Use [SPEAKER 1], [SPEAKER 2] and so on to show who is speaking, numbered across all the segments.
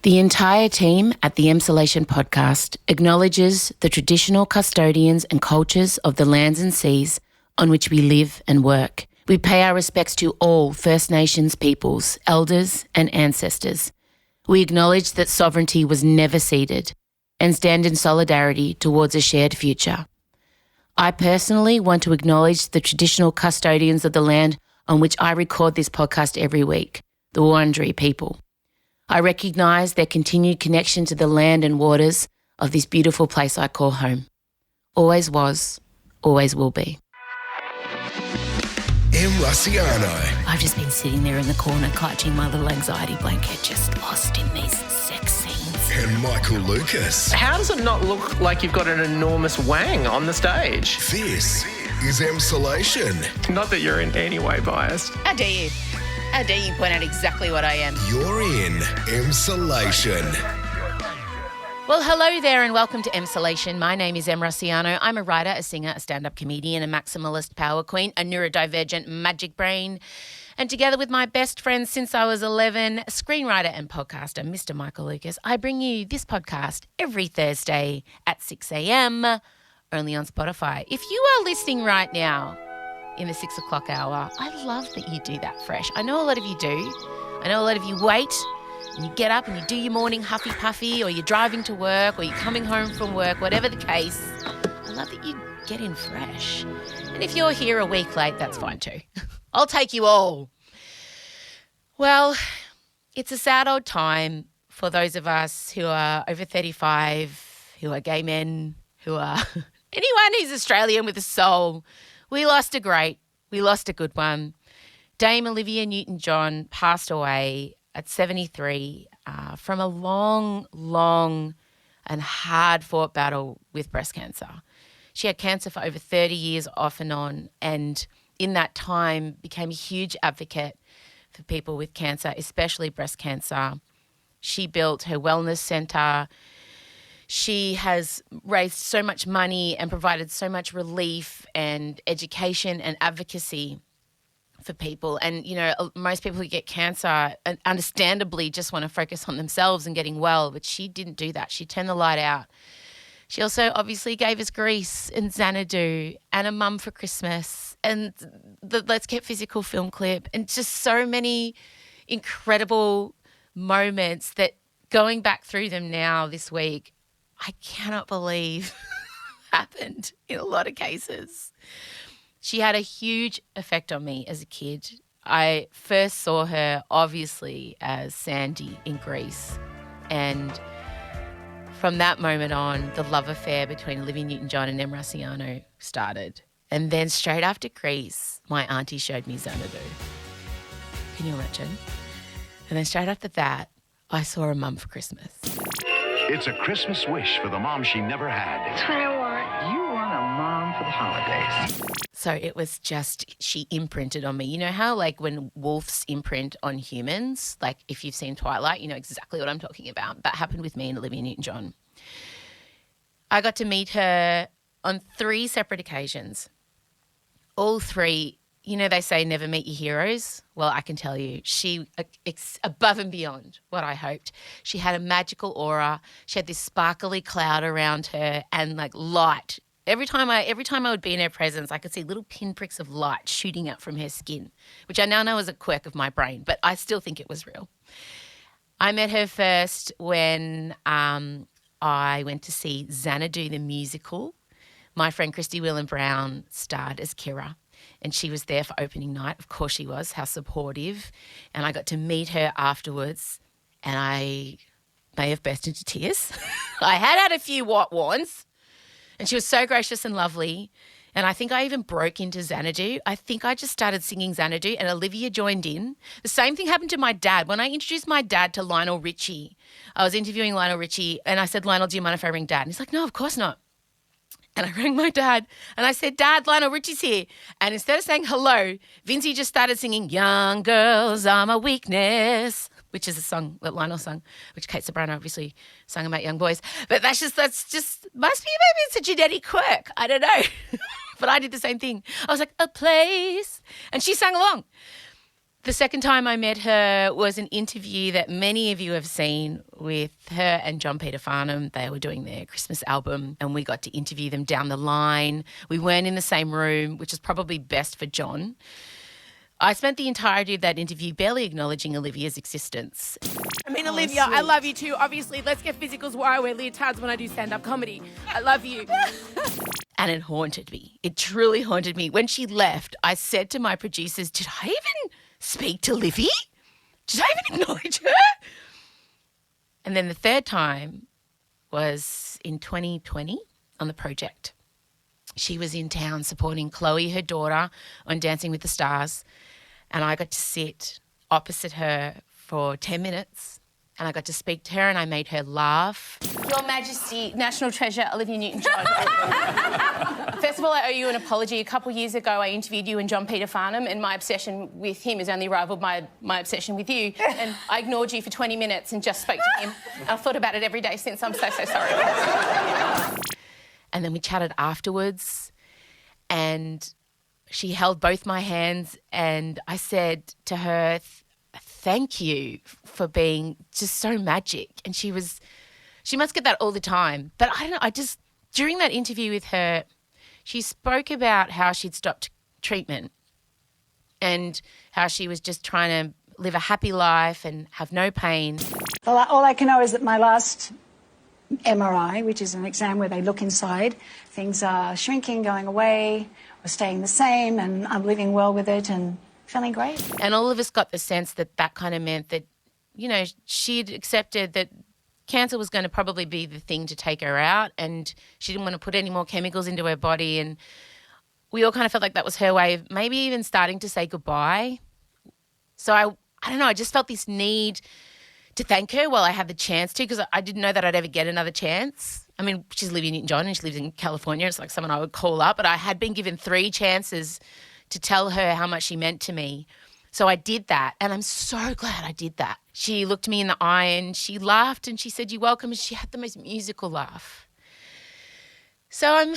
[SPEAKER 1] The entire team at the Emsolation podcast acknowledges the traditional custodians and cultures of the lands and seas on which we live and work. We pay our respects to all First Nations peoples, elders and ancestors. We acknowledge that sovereignty was never ceded and stand in solidarity towards a shared future. I personally want to acknowledge the traditional custodians of the land on which I record this podcast every week, the Wurundjeri people. I recognise their continued connection to the land and waters of this beautiful place I call home. Always was, always will be.
[SPEAKER 2] Russiano.
[SPEAKER 1] I've just been sitting there in the corner clutching my little anxiety blanket, just lost in these sex scenes.
[SPEAKER 2] And Michael Lucas.
[SPEAKER 3] How does it not look like you've got an enormous wang on the stage?
[SPEAKER 2] This is Emsolation.
[SPEAKER 3] Not that you're in any way biased.
[SPEAKER 1] How dare you? How dare you point out exactly what I am?
[SPEAKER 2] You're in Emsolation.
[SPEAKER 1] Well, hello there and welcome to Emsolation. My name is Em Rossiano. I'm a writer, a singer, a stand-up comedian, a maximalist power queen, a neurodivergent magic brain. And together with my best friend since I was 11, screenwriter and podcaster, Mr. Michael Lucas, I bring you this podcast every Thursday at 6 a.m, only on Spotify. If you are listening right now in the 6 o'clock hour, I love that you do that fresh. I know a lot of you do. I know a lot of you wait and you get up and you do your morning huffy puffy, or you're driving to work, or you're coming home from work, whatever the case. I love that you get in fresh. And if you're here a week late, that's fine too. I'll take you all. Well, it's a sad old time for those of us who are over 35, who are gay men, who are anyone who's Australian with a soul. We lost a great, we lost a good one. Dame Olivia Newton-John passed away at 73 from a long, long and hard-fought battle with breast cancer. She had cancer for over 30 years off and on, and in that time became a huge advocate for people with cancer, especially breast cancer. She built her wellness centre. She has raised so much money and provided so much relief and education and advocacy for people. And, you know, most people who get cancer understandably just want to focus on themselves and getting well, but she didn't do that. She turned the light out. She also obviously gave us Grease and Xanadu and A Mum for Christmas and the Let's Get Physical film clip, and just so many incredible moments that, going back through them now this week, I cannot believe happened in a lot of cases. She had a huge effect on me as a kid. I first saw her obviously as Sandy in Grease, and from that moment on, the love affair between Olivia Newton-John and Em Rossiano started. And then straight after Grease, my auntie showed me Xanadu. Can you imagine? And then straight after that, I saw A Mum for Christmas.
[SPEAKER 4] It's a Christmas wish for the mom she never had.
[SPEAKER 5] That's what I want.
[SPEAKER 4] You want a mom for the holidays.
[SPEAKER 1] So it was just, she imprinted on me. You know how like when wolves imprint on humans, like if you've seen Twilight, you know exactly what I'm talking about. That happened with me and Olivia Newton-John. I got to meet her on 3 separate occasions. All 3, you know, they say never meet your heroes. Well, I can tell you, she, above and beyond what I hoped. She had a magical aura. She had this sparkly cloud around her and like light. Every time I would be in her presence, I could see little pinpricks of light shooting out from her skin, which I now know is a quirk of my brain, but I still think it was real. I met her first when I went to see Xanadu the musical. My friend Christy Whelan Brown starred as Kira, and she was there for opening night. Of course she was. How supportive. And I got to meet her afterwards, and I may have burst into tears. I had a few white warns. And she was so gracious and lovely. And I think I even broke into Xanadu. I think I just started singing Xanadu and Olivia joined in. The same thing happened to my dad. When I introduced my dad to Lionel Richie, I was interviewing Lionel Richie and I said, Lionel, do you mind if I ring Dad? And he's like, no, of course not. And I rang my dad and I said, Dad, Lionel Richie's here. And instead of saying hello, Vincey just started singing Young Girls Are My Weakness, which is a song that Lionel sung, which Kate Sobrano obviously sung about young boys. But that's just, must be, maybe it's a genetic quirk. I don't know. But I did the same thing. I was like, a place. And she sang along. The second time I met her was an interview that many of you have seen with her and John Peter Farnham. They were doing their Christmas album and we got to interview them down the line. We weren't in the same room, which is probably best for John. I spent the entirety of that interview barely acknowledging Olivia's existence.
[SPEAKER 5] I mean, Olivia, I love you too. Obviously, let's get physicals where I wear leotards when I do stand-up comedy. I love you.
[SPEAKER 1] And it haunted me. It truly haunted me. When she left, I said to my producers, did I even speak to Livvy? Did I even acknowledge her? And then the third time was in 2020 on the project. She was in town supporting Chloe, her daughter, on Dancing with the Stars. And I got to sit opposite her for 10 minutes and I got to speak to her and I made her laugh.
[SPEAKER 5] Your Majesty, National Treasure, Olivia Newton-John. First of all, I owe you an apology. A couple of years ago, I interviewed you and John Peter Farnham, and my obsession with him is only rivaled by my obsession with you. And I ignored you for 20 minutes and just spoke to him. I've thought about it every day since. I'm so sorry.
[SPEAKER 1] And then we chatted afterwards and she held both my hands and I said to her, thank you for being just so magic. And she must get that all the time. But I don't know, during that interview with her, she spoke about how she'd stopped treatment and how she was just trying to live a happy life and have no pain.
[SPEAKER 6] Well, all I can know is that my last MRI, which is an exam where they look inside, things are shrinking, going away, or staying the same, and I'm living well with it and feeling great.
[SPEAKER 1] And all of us got the sense that that kind of meant that, you know, she'd accepted that cancer was going to probably be the thing to take her out and she didn't want to put any more chemicals into her body, and we all kind of felt like that was her way of maybe even starting to say goodbye. So I don't know, I just felt this need to thank her while I had the chance to, because I didn't know that I'd ever get another chance. I mean, she's Olivia Newton-John and she lives in California. It's like someone I would call up, but I had been given 3 chances to tell her how much she meant to me. So I did that, and I'm so glad I did that. She looked me in the eye and she laughed and she said, "You're welcome," and she had the most musical laugh. So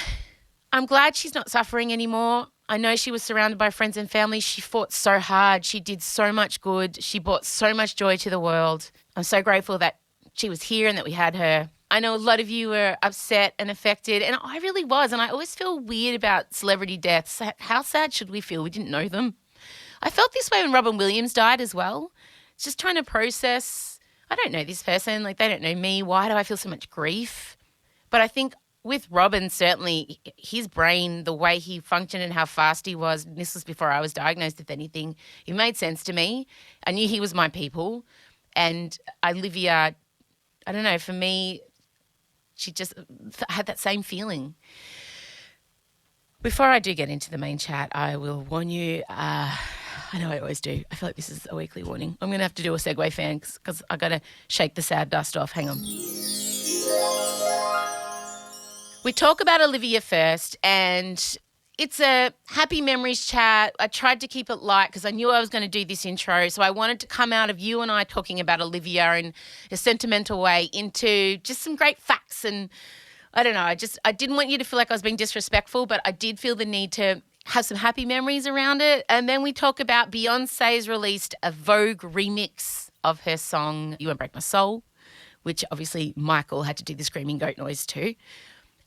[SPEAKER 1] I'm glad she's not suffering anymore. I know she was surrounded by friends and family. She fought so hard. She did so much good. She brought so much joy to the world. I'm so grateful that she was here and that we had her. I know a lot of you were upset and affected, and I really was, and I always feel weird about celebrity deaths. How sad should we feel? We didn't know them. I felt this way when Robin Williams died as well. It's just trying to process, I don't know this person, like they don't know me. Why do I feel so much grief? But I think with Robin, certainly his brain, the way he functioned and how fast he was, and this was before I was diagnosed with anything, it made sense to me. I knew he was my people. And Olivia, I don't know, for me, she just had that same feeling. Before I do get into the main chat, I will warn you, I know I always do. I feel like this is a weekly warning. I'm going to have to do a segue fan because I got to shake the sad dust off. Hang on. We talk about Olivia first, and it's a happy memories chat. I tried to keep it light because I knew I was going to do this intro, so I wanted to come out of you and I talking about Olivia in a sentimental way into just some great facts. And I don't know, I didn't want you to feel like I was being disrespectful, but I did feel the need to have some happy memories around it. And then we talk about Beyonce's released a Vogue remix of her song You Won't Break My Soul, which obviously Michael had to do the screaming goat noise too.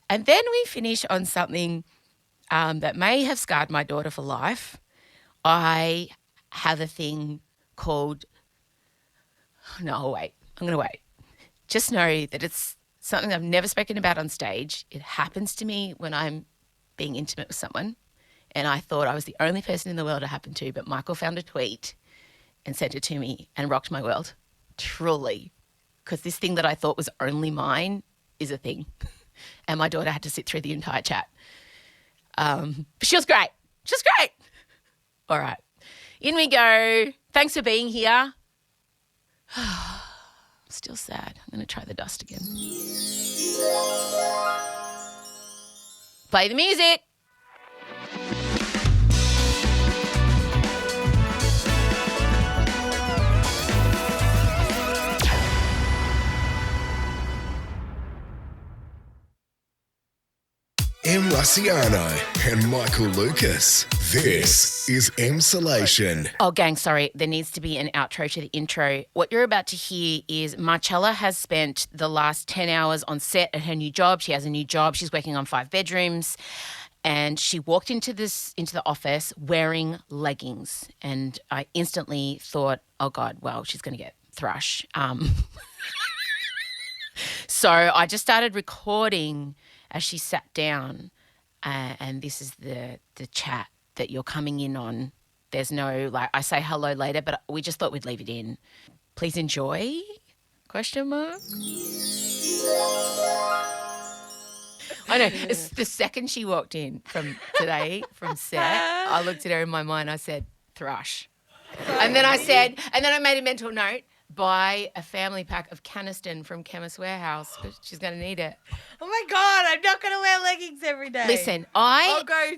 [SPEAKER 1] And then we finish on something that may have scarred my daughter for life. I have a thing called, no, wait, I'm going to wait. Just know that it's something I've never spoken about on stage. It happens to me when I'm being intimate with someone. And I thought I was the only person in the world it happened to, but Michael found a tweet and sent it to me and rocked my world, truly. Because this thing that I thought was only mine is a thing. And my daughter had to sit through the entire chat. But she was great. She was great. All right. In we go. Thanks for being here. Still sad. I'm going to try the dust again. Play the music.
[SPEAKER 2] Em Rusciano and Michael Lucas. This is Emsolation.
[SPEAKER 1] Oh, gang, sorry. There needs to be an outro to the intro. What you're about to hear is Chella has spent the last 10 hours on set at her new job. She has a new job. She's working on 5 bedrooms. And she walked into the office wearing leggings. And I instantly thought, oh, God, well, she's going to get thrush. So I just started recording as she sat down. And this is the chat that you're coming in on. There's no, I say hello later, but we just thought we'd leave it in. Please enjoy? Question mark? I know. It's the second she walked in from set, I looked at her in my mind. I said, thrush. And then I made a mental note, buy a family pack of Caniston from Chemist Warehouse because she's going to need it.
[SPEAKER 7] Oh, my God. I'm not going to wear leggings every day.
[SPEAKER 1] Listen,
[SPEAKER 7] I'll go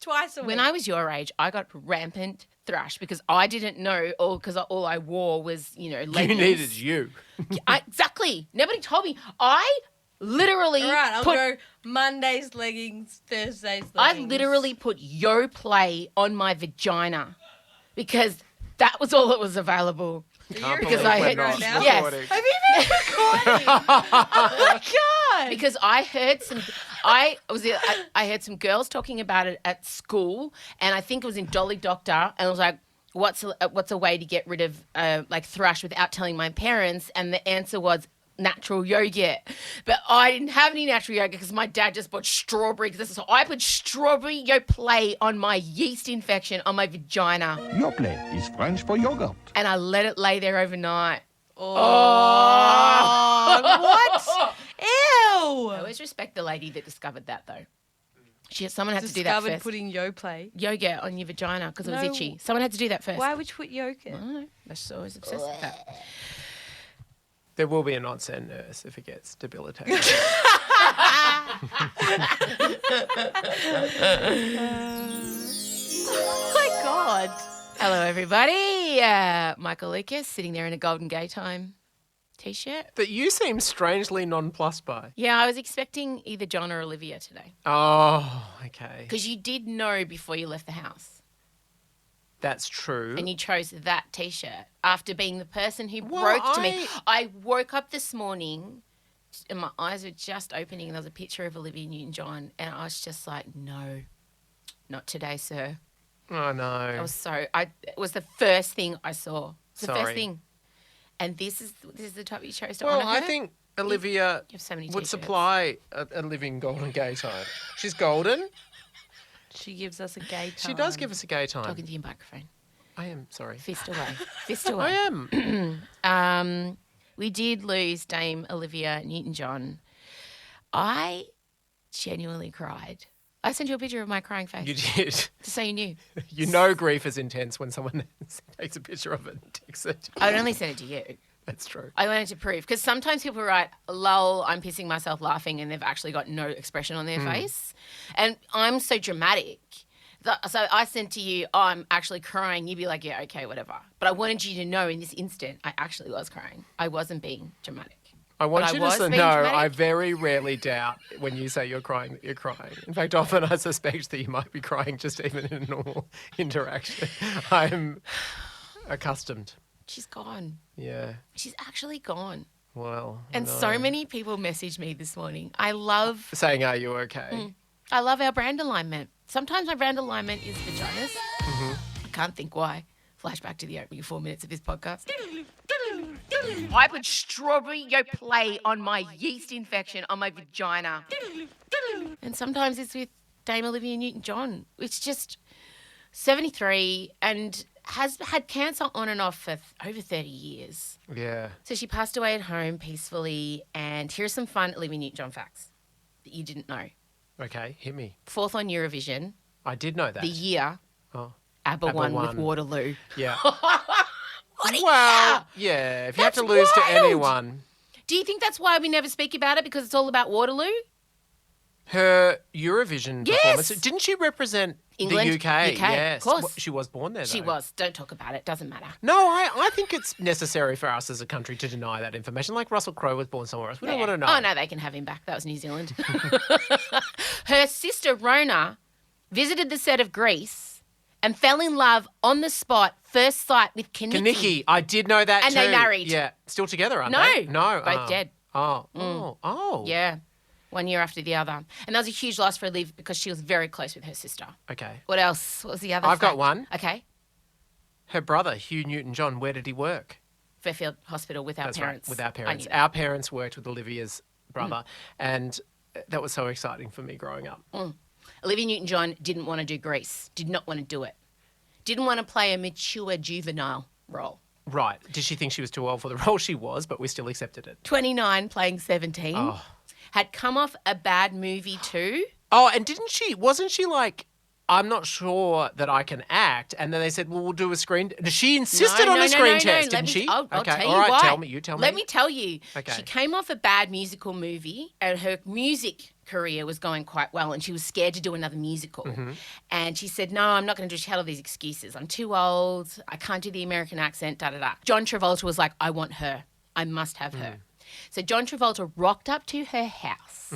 [SPEAKER 7] twice a week.
[SPEAKER 1] When I was your age, I got rampant thrush because I didn't know all I wore was, leggings.
[SPEAKER 3] You needed you.
[SPEAKER 1] Exactly. Nobody told me. I literally
[SPEAKER 7] I'll go Mondays leggings, Thursdays leggings.
[SPEAKER 1] I literally put Yoplait on my vagina because that was all that was available. Because I had
[SPEAKER 7] right now.
[SPEAKER 1] Yes.
[SPEAKER 7] Have you been recording? Oh my God.
[SPEAKER 1] Because I heard I heard some girls talking about it at school, and I think it was in Dolly Doctor, and I was like, what's a way to get rid of thrush without telling my parents? And the answer was natural yogurt. But I didn't have any natural yogurt because my dad just bought strawberry. So I put strawberry Yoplait on my yeast infection on my vagina.
[SPEAKER 8] Yoplait is French for yogurt.
[SPEAKER 1] And I let it lay there overnight.
[SPEAKER 7] Oh, what? Ew.
[SPEAKER 1] I always respect the lady that discovered that, though. Someone had to do that first.
[SPEAKER 7] Discovered putting Yoplait.
[SPEAKER 1] Yogurt on your vagina because it was
[SPEAKER 7] No.
[SPEAKER 1] itchy. Someone had to do that first.
[SPEAKER 7] Why would you put yogurt?
[SPEAKER 1] I don't know. I'm just always obsessed with that.
[SPEAKER 3] There will be an on-set nurse if it gets debilitating.
[SPEAKER 7] Oh my God.
[SPEAKER 1] Hello, everybody. Michael Lucas sitting there in a Golden Gay Time T-shirt.
[SPEAKER 3] That you seem strangely nonplussed by.
[SPEAKER 1] Yeah, I was expecting either John or Olivia today
[SPEAKER 3] Oh, okay.
[SPEAKER 1] because you did know before you left the house.
[SPEAKER 3] That's true.
[SPEAKER 1] And you chose that T-shirt after being the person who
[SPEAKER 3] Well,
[SPEAKER 1] broke to me. I woke up this morning and my eyes were just opening and there was a picture of Olivia Newton-John and I was just like, no, not today, sir.
[SPEAKER 3] Oh, no.
[SPEAKER 1] It was the first thing I saw. It's the
[SPEAKER 3] Sorry.
[SPEAKER 1] first thing. And this is the type you chose to
[SPEAKER 3] Well,
[SPEAKER 1] honour her?
[SPEAKER 3] I think Olivia
[SPEAKER 1] You have so many
[SPEAKER 3] would
[SPEAKER 1] T-shirts.
[SPEAKER 3] supply a living Golden Gay Time. She's golden.
[SPEAKER 7] She gives us a gay time.
[SPEAKER 3] She does give us a gay time.
[SPEAKER 1] Talking to your microphone.
[SPEAKER 3] I am, sorry.
[SPEAKER 1] Fist away. Fist
[SPEAKER 3] I
[SPEAKER 1] away.
[SPEAKER 3] am.
[SPEAKER 1] We did lose Dame Olivia Newton-John. I genuinely cried. I sent you a picture of my crying face.
[SPEAKER 3] You did.
[SPEAKER 1] Just so you knew.
[SPEAKER 3] You know grief is intense when someone takes a picture of it and takes it.
[SPEAKER 1] I would only send it to you.
[SPEAKER 3] That's true.
[SPEAKER 1] I wanted to prove. Because sometimes people write, lol, I'm pissing myself laughing, and they've actually got no expression on their face. And I'm so dramatic. So I sent to you, oh, I'm actually crying. You'd be like, yeah, okay, whatever. But I wanted you to know in this instant, I actually was crying. I wasn't being dramatic.
[SPEAKER 3] I want
[SPEAKER 1] But
[SPEAKER 3] you
[SPEAKER 1] I was
[SPEAKER 3] to know
[SPEAKER 1] being dramatic.
[SPEAKER 3] I very rarely doubt when you say you're crying that you're crying. In fact, often I suspect that you might be crying just even in a normal interaction. I'm accustomed.
[SPEAKER 1] She's gone.
[SPEAKER 3] Yeah.
[SPEAKER 1] She's actually gone.
[SPEAKER 3] Well.
[SPEAKER 1] And
[SPEAKER 3] no.
[SPEAKER 1] so many people messaged me this morning. I love
[SPEAKER 3] Saying, are you okay?
[SPEAKER 1] our brand alignment. Sometimes my brand alignment is vaginas. I can't think why. Flashback to the opening 4 minutes of this podcast. I put strawberry Yoplait on my yeast infection on my vagina. And sometimes it's with Dame Olivia Newton-John. It's just 73 and has had cancer on and off for over 30 years.
[SPEAKER 3] Yeah.
[SPEAKER 1] So she passed away at home peacefully. And here's some fun Olivia Newton-John facts that you didn't know.
[SPEAKER 3] Okay, hit me.
[SPEAKER 1] 4th on Eurovision,
[SPEAKER 3] I did know that.
[SPEAKER 1] the year
[SPEAKER 3] Oh.
[SPEAKER 1] ABBA
[SPEAKER 3] ABBA
[SPEAKER 1] won with
[SPEAKER 3] won.
[SPEAKER 1] Waterloo.
[SPEAKER 3] Yeah.
[SPEAKER 1] What a
[SPEAKER 3] Well,
[SPEAKER 1] year!
[SPEAKER 3] yeah. If you have
[SPEAKER 1] That's
[SPEAKER 3] to lose to
[SPEAKER 1] wild.
[SPEAKER 3] anyone,
[SPEAKER 1] Do you think that's why we never speak about it because it's all about Waterloo?
[SPEAKER 3] her Eurovision
[SPEAKER 1] Yes.
[SPEAKER 3] performance, didn't she represent
[SPEAKER 1] England,
[SPEAKER 3] the UK?
[SPEAKER 1] UK,
[SPEAKER 3] Yes.
[SPEAKER 1] of course.
[SPEAKER 3] She was born there, though.
[SPEAKER 1] She was. Don't talk about it. Doesn't matter.
[SPEAKER 3] No, I think it's necessary for us as a country to deny that information. Like Russell Crowe was born somewhere else. We don't want to know.
[SPEAKER 1] Oh, no, they can have him back. That was New Zealand. Her sister Rona visited the set of Grease and fell in love on the spot, first sight with Kaniki.
[SPEAKER 3] Kaniki, I did know that
[SPEAKER 1] And
[SPEAKER 3] too.
[SPEAKER 1] they married.
[SPEAKER 3] Yeah. Still together, aren't
[SPEAKER 1] No.
[SPEAKER 3] they? No.
[SPEAKER 1] Both dead.
[SPEAKER 3] Oh.
[SPEAKER 1] Yeah. 1 year after the other. And that was a huge loss for Liv because she was very close with her sister.
[SPEAKER 3] Okay.
[SPEAKER 1] What else? What was the other
[SPEAKER 3] I've got
[SPEAKER 1] fact?
[SPEAKER 3] one.
[SPEAKER 1] Okay.
[SPEAKER 3] Her brother, Hugh Newton-John, where did he work?
[SPEAKER 1] Fairfield Hospital with our
[SPEAKER 3] That's
[SPEAKER 1] parents.
[SPEAKER 3] right, with our
[SPEAKER 1] I
[SPEAKER 3] parents.
[SPEAKER 1] knew that.
[SPEAKER 3] Our parents worked with Olivia's brother, and that was so exciting for me growing up.
[SPEAKER 1] Olivia Newton-John didn't want to do Grease, did not want to do it. Didn't want to play a mature juvenile role.
[SPEAKER 3] Right. Did she think she was too old for the role? She was, but we still accepted it.
[SPEAKER 1] 29 playing 17.
[SPEAKER 3] Oh.
[SPEAKER 1] Had come off a bad movie too.
[SPEAKER 3] Oh, and wasn't she like, I'm not sure that I can act? And then they said, well, we'll do a screen. She insisted on a screen test, didn't she?
[SPEAKER 1] I'll
[SPEAKER 3] Okay,
[SPEAKER 1] tell
[SPEAKER 3] all
[SPEAKER 1] you
[SPEAKER 3] right,
[SPEAKER 1] why.
[SPEAKER 3] you tell me.
[SPEAKER 1] Let me tell you.
[SPEAKER 3] Okay.
[SPEAKER 1] She came off a bad musical movie and her music career was going quite well and she was scared to do another musical.
[SPEAKER 3] Mm-hmm.
[SPEAKER 1] And she said, no, I'm not going to do. She had all these excuses. I'm too old. I can't do the American accent, da-da-da. John Travolta was like, I want her. I must have her. So John Travolta rocked up to her house,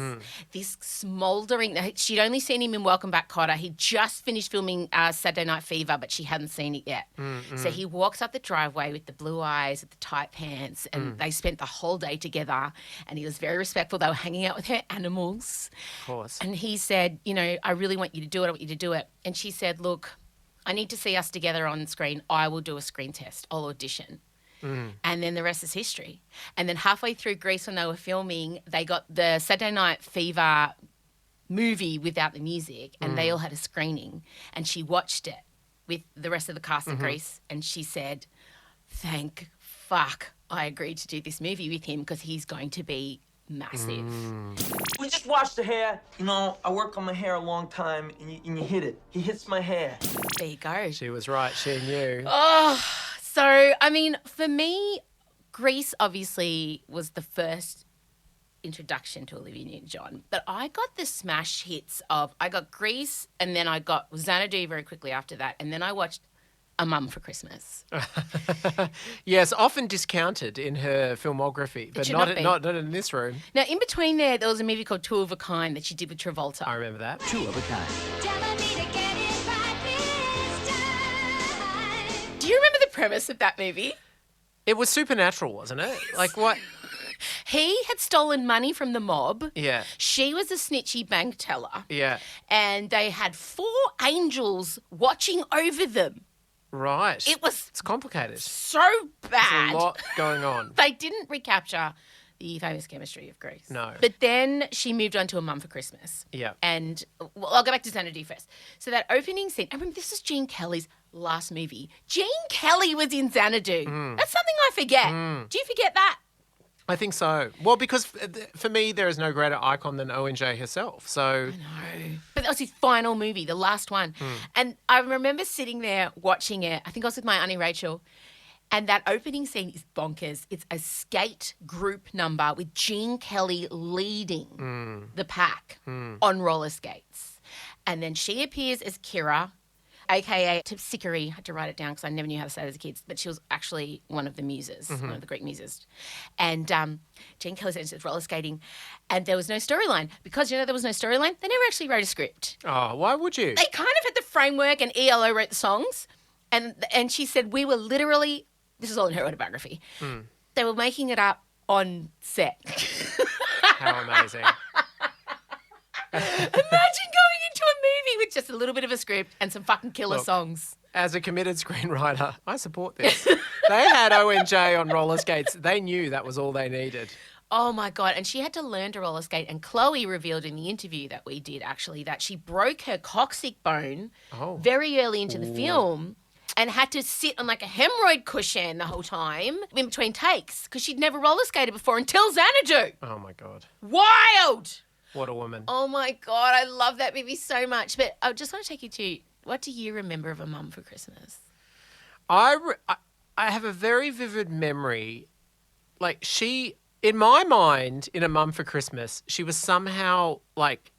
[SPEAKER 1] this smouldering, she'd only seen him in Welcome Back, Kotter. He'd just finished filming Saturday Night Fever, but she hadn't seen it yet. So he walks up the driveway with the blue eyes, with the tight pants, and they spent the whole day together. And he was very respectful. They were hanging out with her animals.
[SPEAKER 3] Of course.
[SPEAKER 1] And he said, you know, I really want you to do it. I want you to do it. And she said, look, I need to see us together on screen. I will do a screen test. I'll audition. And then the rest is history. And then halfway through Grease, when they were filming, they got the Saturday Night Fever movie without the music, and they all had a screening. And she watched it with the rest of the cast of Grease, and she said, thank fuck I agreed to do this movie with him because he's going to be massive.
[SPEAKER 9] We just wash the hair. You know, I work on my hair a long time, and you hit it. He hits my hair.
[SPEAKER 1] There you go.
[SPEAKER 3] She was right. She knew.
[SPEAKER 1] So, I mean, for me, Grease obviously was the first introduction to Olivia Newton-John. But I got the smash hits of, I got Grease and then I got Xanadu very quickly after that. And then I watched A Mum for Christmas.
[SPEAKER 3] Yes, often discounted in her filmography, but
[SPEAKER 1] should
[SPEAKER 3] not
[SPEAKER 1] not be.
[SPEAKER 3] in this room.
[SPEAKER 1] Now, in between there was a movie called Two of a Kind that she did with Travolta.
[SPEAKER 3] I remember that.
[SPEAKER 8] Two of a kind.
[SPEAKER 1] Do you remember the premise of that movie?
[SPEAKER 3] It was supernatural, wasn't it? Like what?
[SPEAKER 1] He had stolen money from the mob.
[SPEAKER 3] Yeah.
[SPEAKER 1] She was a snitchy bank teller.
[SPEAKER 3] Yeah.
[SPEAKER 1] And they had 4 angels watching over them.
[SPEAKER 3] Right.
[SPEAKER 1] It's
[SPEAKER 3] complicated.
[SPEAKER 1] So bad.
[SPEAKER 3] There's a lot going on.
[SPEAKER 1] They didn't recapture the famous chemistry of Grease.
[SPEAKER 3] No.
[SPEAKER 1] But then she moved on to A Mum for Christmas.
[SPEAKER 3] Yeah.
[SPEAKER 1] And, well, I'll go back to Xanadu first. So that opening scene, I remember this is Gene Kelly's last movie. Gene Kelly was in Xanadu. That's something I forget. Do you forget that?
[SPEAKER 3] I think so. Well, because for me, there is no greater icon than ONJ herself. So
[SPEAKER 1] No. But that was his final movie, the last one. And I remember sitting there watching it. I think I was with my Auntie Rachel. And that opening scene is bonkers. It's a skate group number with Gene Kelly leading the pack on roller skates. And then she appears as Kira, a.k.a. Tipsickery. I had to write it down because I never knew how to say it as a kid. But she was actually one of the muses, one of the Greek muses. And Gene Kelly says roller skating. And there was no storyline. Because, there was no storyline, they never actually wrote a script.
[SPEAKER 3] oh, why would you?
[SPEAKER 1] They kind of had the framework and ELO wrote the songs. And she said, we were literally, this is all in her autobiography, they were making it up on set.
[SPEAKER 3] How amazing.
[SPEAKER 1] Imagine going into a movie with just a little bit of a script and some fucking killer
[SPEAKER 3] Look,
[SPEAKER 1] songs.
[SPEAKER 3] As a committed screenwriter, I support this. They had ONJ on roller skates. They knew that was all they needed.
[SPEAKER 1] Oh my God. And she had to learn to roller skate. And Chloe revealed in the interview that we did actually that she broke her coccyx bone very early into the film and had to sit on like a hemorrhoid cushion the whole time in between takes because she'd never roller skated before until Xanadu.
[SPEAKER 3] Oh, my God.
[SPEAKER 1] Wild.
[SPEAKER 3] What a woman.
[SPEAKER 1] Oh my God. I love that movie so much. But I just want to take you to, what do you remember of A Mum for Christmas?
[SPEAKER 3] I have a very vivid memory. Like she, in my mind, in A Mum for Christmas, she was somehow like,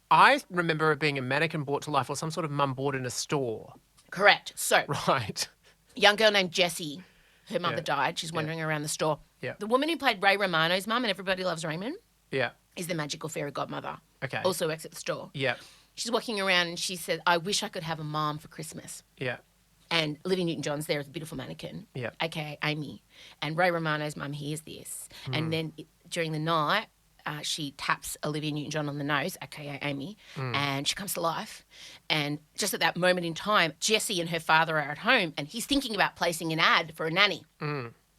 [SPEAKER 3] I remember her being a mannequin brought to life or some sort of mum bought in a store.
[SPEAKER 1] Correct. So,
[SPEAKER 3] Right.
[SPEAKER 1] a young girl named Jessie, her mother
[SPEAKER 3] Yeah.
[SPEAKER 1] died. She's wandering around the store.
[SPEAKER 3] Yeah.
[SPEAKER 1] The woman who played Ray Romano's mum and Everybody Loves Raymond,
[SPEAKER 3] Yeah.
[SPEAKER 1] is the magical fairy godmother.
[SPEAKER 3] Okay.
[SPEAKER 1] Also works at the store.
[SPEAKER 3] Yeah.
[SPEAKER 1] She's walking around and she said, I wish I could have a mom for Christmas.
[SPEAKER 3] Yeah.
[SPEAKER 1] And Olivia Newton-John's there as a beautiful mannequin, aka Amy. And Ray Romano's mum hears this. And then during the night, she taps Olivia Newton-John on the nose, aka Amy, and she comes to life. And just at that moment in time, Jessie and her father are at home and he's thinking about placing an ad for a nanny.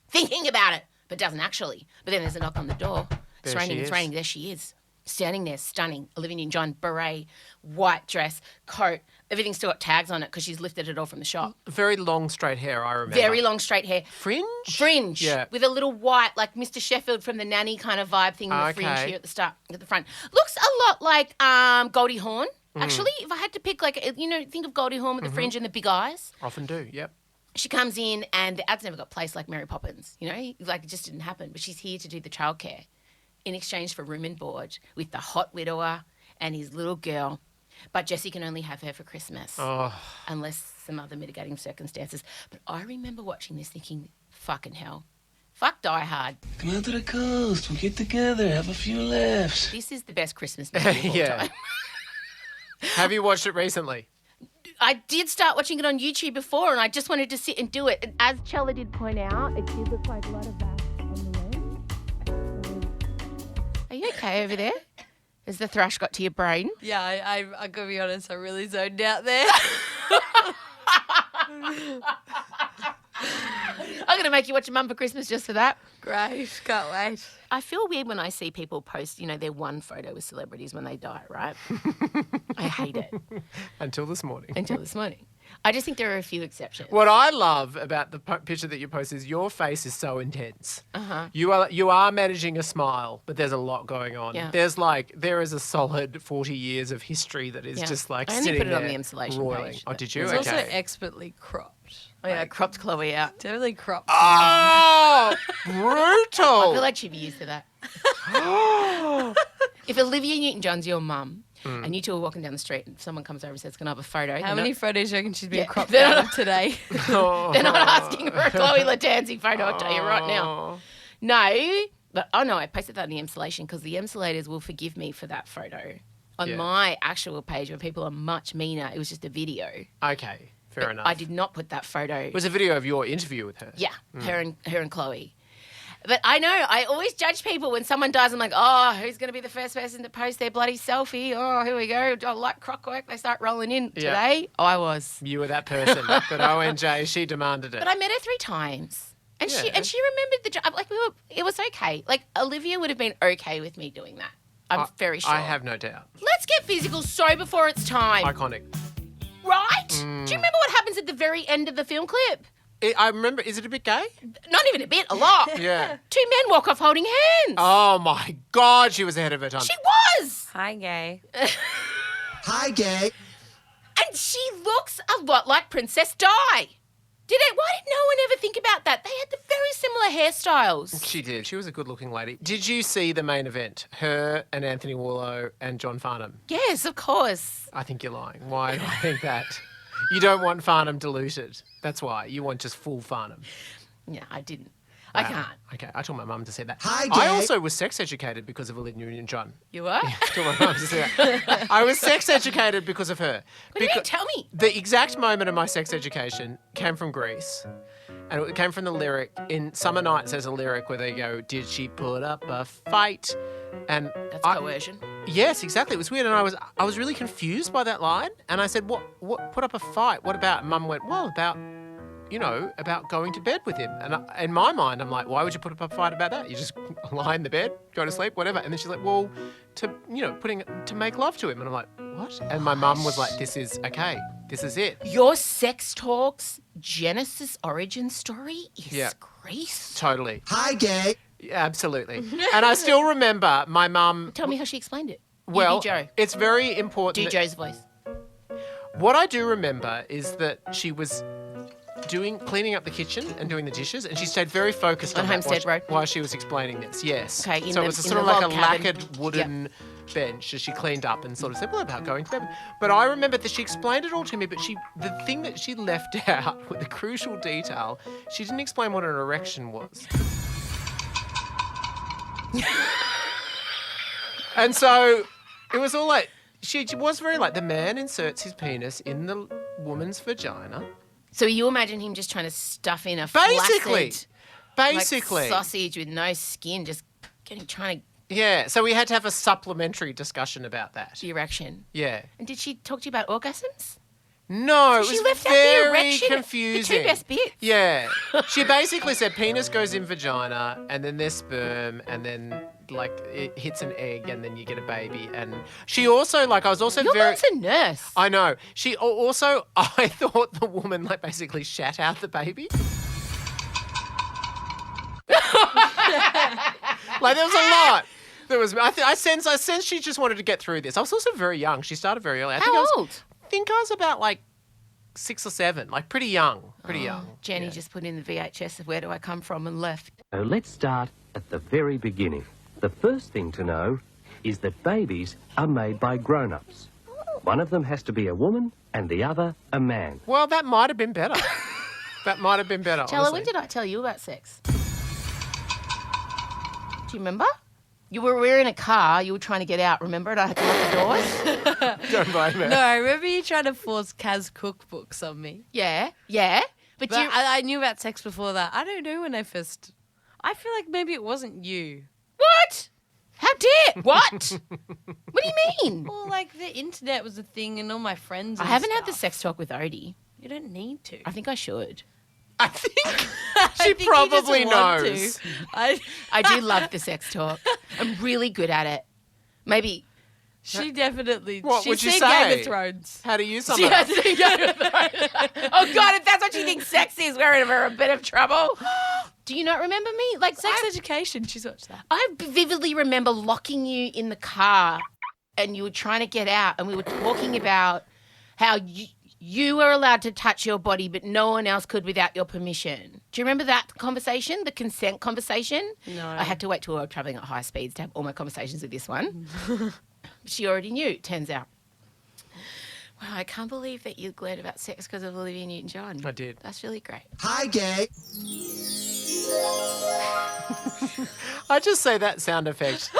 [SPEAKER 1] Thinking about it, but doesn't actually. But then there's a knock on the door. It's raining. There she is. Standing there, stunning. Olivia Newton-John, beret, white dress, coat. Everything's still got tags on it because she's lifted it all from the shop.
[SPEAKER 3] Very long, straight hair, I remember.
[SPEAKER 1] Very long, straight hair.
[SPEAKER 3] Fringe?
[SPEAKER 1] Yeah. With a little white, like Mr. Sheffield from the Nanny kind of vibe thing with the fringe here at the front. Looks a lot like Goldie Hawn, actually. If I had to pick, like, think of Goldie Hawn with the fringe and the big eyes.
[SPEAKER 3] Often do, yep.
[SPEAKER 1] She comes in and the ad's never got placed like Mary Poppins, like it just didn't happen. But she's here to do the childcare in exchange for room and board with the hot widower and his little girl. But Jessie can only have her for Christmas unless some other mitigating circumstances. But I remember watching this thinking, fucking hell, fuck Die Hard.
[SPEAKER 10] Come out to the coast, we'll get together, have a few laughs.
[SPEAKER 1] This is the best Christmas movie of all time.
[SPEAKER 3] Have you watched it recently?
[SPEAKER 1] I did start watching it on YouTube before and I just wanted to sit and do it. And as Chella did point out, it did look like a lot of that on the end. Are you okay over there? Has the thrush got to your brain?
[SPEAKER 7] Yeah, I gotta be honest, I really zoned out there.
[SPEAKER 1] I'm going to make you watch a Mum for Christmas just for that.
[SPEAKER 7] Great, can't wait.
[SPEAKER 1] I feel weird when I see people post, their one photo with celebrities when they die, right? I hate it.
[SPEAKER 3] Until this morning.
[SPEAKER 1] I just think there are a few exceptions.
[SPEAKER 3] What I love about the picture that you post is your face is so intense. You are managing a smile, but there's a lot going on.
[SPEAKER 1] Yeah.
[SPEAKER 3] There is a solid 40 years of history that is just like
[SPEAKER 1] I only
[SPEAKER 3] sitting
[SPEAKER 1] put it
[SPEAKER 3] there
[SPEAKER 1] on the Insulation
[SPEAKER 3] roiling.
[SPEAKER 1] page.
[SPEAKER 3] Oh, did you?
[SPEAKER 7] It's
[SPEAKER 3] Okay.
[SPEAKER 7] also expertly cropped.
[SPEAKER 1] Oh, yeah, cropped Chloe out.
[SPEAKER 7] Definitely cropped.
[SPEAKER 3] Oh, brutal.
[SPEAKER 1] I feel like she'd be used to that. If Olivia Newton-John's your mum and you two are walking down the street and someone comes over and says, can I have a photo?
[SPEAKER 7] How many photos do you reckon she's been cropped
[SPEAKER 1] they're
[SPEAKER 7] out
[SPEAKER 1] not-
[SPEAKER 7] of today?
[SPEAKER 1] They're not asking for a Chloe Latanzi photo, I'll tell you right now. No, but I posted that on the Insulation because the Insulators will forgive me for that photo. On my actual page where people are much meaner, it was just a video.
[SPEAKER 3] Okay, fair enough.
[SPEAKER 1] I did not put that photo.
[SPEAKER 3] It was a video of your interview with her.
[SPEAKER 1] Yeah, her and Chloe. But I know, I always judge people when someone dies. I'm like, oh, who's going to be the first person to post their bloody selfie? Oh, here we go. Oh, like clockwork, they start rolling in. Today, I was.
[SPEAKER 3] You were that person. But ONJ, she demanded it.
[SPEAKER 1] But I met her 3 times. And she remembered the job. Like, it was okay. Like, Olivia would have been okay with me doing that. I'm very sure.
[SPEAKER 3] I have no doubt.
[SPEAKER 1] Let's get physical so before it's time.
[SPEAKER 3] Iconic.
[SPEAKER 1] Right? Do you remember what happens at the very end of the film clip?
[SPEAKER 3] I remember, is it a bit gay?
[SPEAKER 1] Not even a bit, a lot.
[SPEAKER 3] Yeah.
[SPEAKER 1] 2 men walk off holding hands.
[SPEAKER 3] Oh, my God, she was ahead of her time.
[SPEAKER 1] She was.
[SPEAKER 7] Hi, gay.
[SPEAKER 2] Hi, gay.
[SPEAKER 1] And she looks a lot like Princess Di. Why did no one ever think about that? They had the very similar hairstyles.
[SPEAKER 3] She did. She was a good-looking lady. Did you see the main event? Her and Anthony Warlow and John Farnham?
[SPEAKER 1] Yes, of course.
[SPEAKER 3] I think you're lying. Why do I think that? You don't want Farnham diluted. That's why. You want just full Farnham.
[SPEAKER 1] Yeah, I didn't. I can't.
[SPEAKER 3] Okay, I told my mum to say that.
[SPEAKER 2] Hi,
[SPEAKER 3] I
[SPEAKER 2] gay.
[SPEAKER 3] also was sex educated because of Olivia Newton-John.
[SPEAKER 1] You were?
[SPEAKER 3] I told my mum to say that. I was sex educated because of her.
[SPEAKER 1] What do you mean? Tell me.
[SPEAKER 3] The exact moment of my sex education came from Greece. And it came from the lyric, in Summer Nights there's a lyric where they go, did she put up a fight? And
[SPEAKER 1] That's coercion.
[SPEAKER 3] Yes, exactly. It was weird. And I was really confused by that line. And I said, what put up a fight? What about? And Mum went, well, about going to bed with him. And in my mind, I'm like, why would you put up a fight about that? You just lie in the bed, go to sleep, whatever. And then she's like, well, to make love to him. And I'm like, what? And my mum was like, this is okay. This is it.
[SPEAKER 1] Your sex talks Genesis origin story is Greece.
[SPEAKER 3] Totally.
[SPEAKER 2] Hi, gay.
[SPEAKER 3] Yeah, absolutely. And I still remember my mum.
[SPEAKER 1] Tell me how she explained it.
[SPEAKER 3] Well,
[SPEAKER 1] You be Joe.
[SPEAKER 3] it's very important.
[SPEAKER 1] Do Joe's voice.
[SPEAKER 3] What I do remember is that she was cleaning up the kitchen and doing the dishes, and she stayed very focused
[SPEAKER 1] On
[SPEAKER 3] on that
[SPEAKER 1] Homestead Road?
[SPEAKER 3] while she was explaining this. Yes.
[SPEAKER 1] Okay,
[SPEAKER 3] so it was sort of like a
[SPEAKER 1] log cabin.
[SPEAKER 3] lacquered wooden bench as she cleaned up and sort of said, well, about going to bed. But I remember that she explained it all to me, but the thing that she left out with the crucial detail, she didn't explain what an erection was. And so it was all like, she was very like, the man inserts his penis in the woman's vagina.
[SPEAKER 1] So you imagine him just trying to stuff in a
[SPEAKER 3] Basically.
[SPEAKER 1] flaccid, like, sausage with no skin, just trying to...
[SPEAKER 3] Yeah, so we had to have a supplementary discussion about that.
[SPEAKER 1] The erection.
[SPEAKER 3] Yeah.
[SPEAKER 1] And did she talk to you about orgasms?
[SPEAKER 3] No,
[SPEAKER 1] So
[SPEAKER 3] it
[SPEAKER 1] she
[SPEAKER 3] was
[SPEAKER 1] left out the
[SPEAKER 3] very
[SPEAKER 1] erection,
[SPEAKER 3] confusing.
[SPEAKER 1] the two best bits.
[SPEAKER 3] Yeah. She basically said penis goes in vagina and then there's sperm and then like it hits an egg and then you get a baby. And she also like I was also
[SPEAKER 1] Your
[SPEAKER 3] very
[SPEAKER 1] mum's a nurse.
[SPEAKER 3] I know. She also I thought the woman like basically shat out the baby. Like there was a lot. There was I sense she just wanted to get through this. I was also very young. She started very early.
[SPEAKER 1] How old?
[SPEAKER 3] I think I was about like 6 or 7, like pretty young.
[SPEAKER 1] Jenny just put in the VHS of Where Do I Come From and left.
[SPEAKER 11] So let's start at the very beginning. The first thing to know is that babies are made by grown-ups. One of them has to be a woman and the other a man.
[SPEAKER 3] Well, that might have been better.
[SPEAKER 1] Chella,
[SPEAKER 3] honestly.
[SPEAKER 1] when did I tell you about sex? Do you remember? We were in a car. You were trying to get out, remember? And I had to lock the doors.
[SPEAKER 3] Don't blame me.
[SPEAKER 7] No, I remember you trying to force Kaz cookbooks on me.
[SPEAKER 1] Yeah. But
[SPEAKER 7] I knew about sex before that. I don't know when I first... I feel like maybe it wasn't you.
[SPEAKER 1] What? How dare? What? What do you mean?
[SPEAKER 7] Well, like the internet was a thing and all my friends
[SPEAKER 1] I
[SPEAKER 7] and
[SPEAKER 1] haven't had the
[SPEAKER 7] stuff.
[SPEAKER 1] sex talk with Odie.
[SPEAKER 7] You don't need to.
[SPEAKER 1] I think I should.
[SPEAKER 3] I think
[SPEAKER 7] I
[SPEAKER 3] she
[SPEAKER 7] think you
[SPEAKER 3] probably
[SPEAKER 7] just want
[SPEAKER 3] knows.
[SPEAKER 7] to. I
[SPEAKER 1] do love the sex talk. I'm really good at it. Maybe...
[SPEAKER 7] She definitely...
[SPEAKER 3] What
[SPEAKER 7] she's
[SPEAKER 3] would you
[SPEAKER 7] seen
[SPEAKER 3] say?
[SPEAKER 7] Game of Thrones.
[SPEAKER 3] How do you sum
[SPEAKER 1] She
[SPEAKER 3] it up?
[SPEAKER 1] has to go. Oh, God, if that's what you think sex is, we're in a bit of trouble. Do you not remember me? Like
[SPEAKER 7] Sex Education, she's watched that.
[SPEAKER 1] I vividly remember locking you in the car and you were trying to get out and we were talking about how you were allowed to touch your body but no one else could without your permission. Do you remember that conversation, the consent conversation?
[SPEAKER 7] No.
[SPEAKER 1] I had to wait till we were travelling at high speeds to have all my conversations with this one. She already knew, it turns out. Wow, I can't believe that you learned about sex because of Olivia Newton-John.
[SPEAKER 3] I did.
[SPEAKER 1] That's really great.
[SPEAKER 2] Hi, gang.
[SPEAKER 3] I just say that sound effect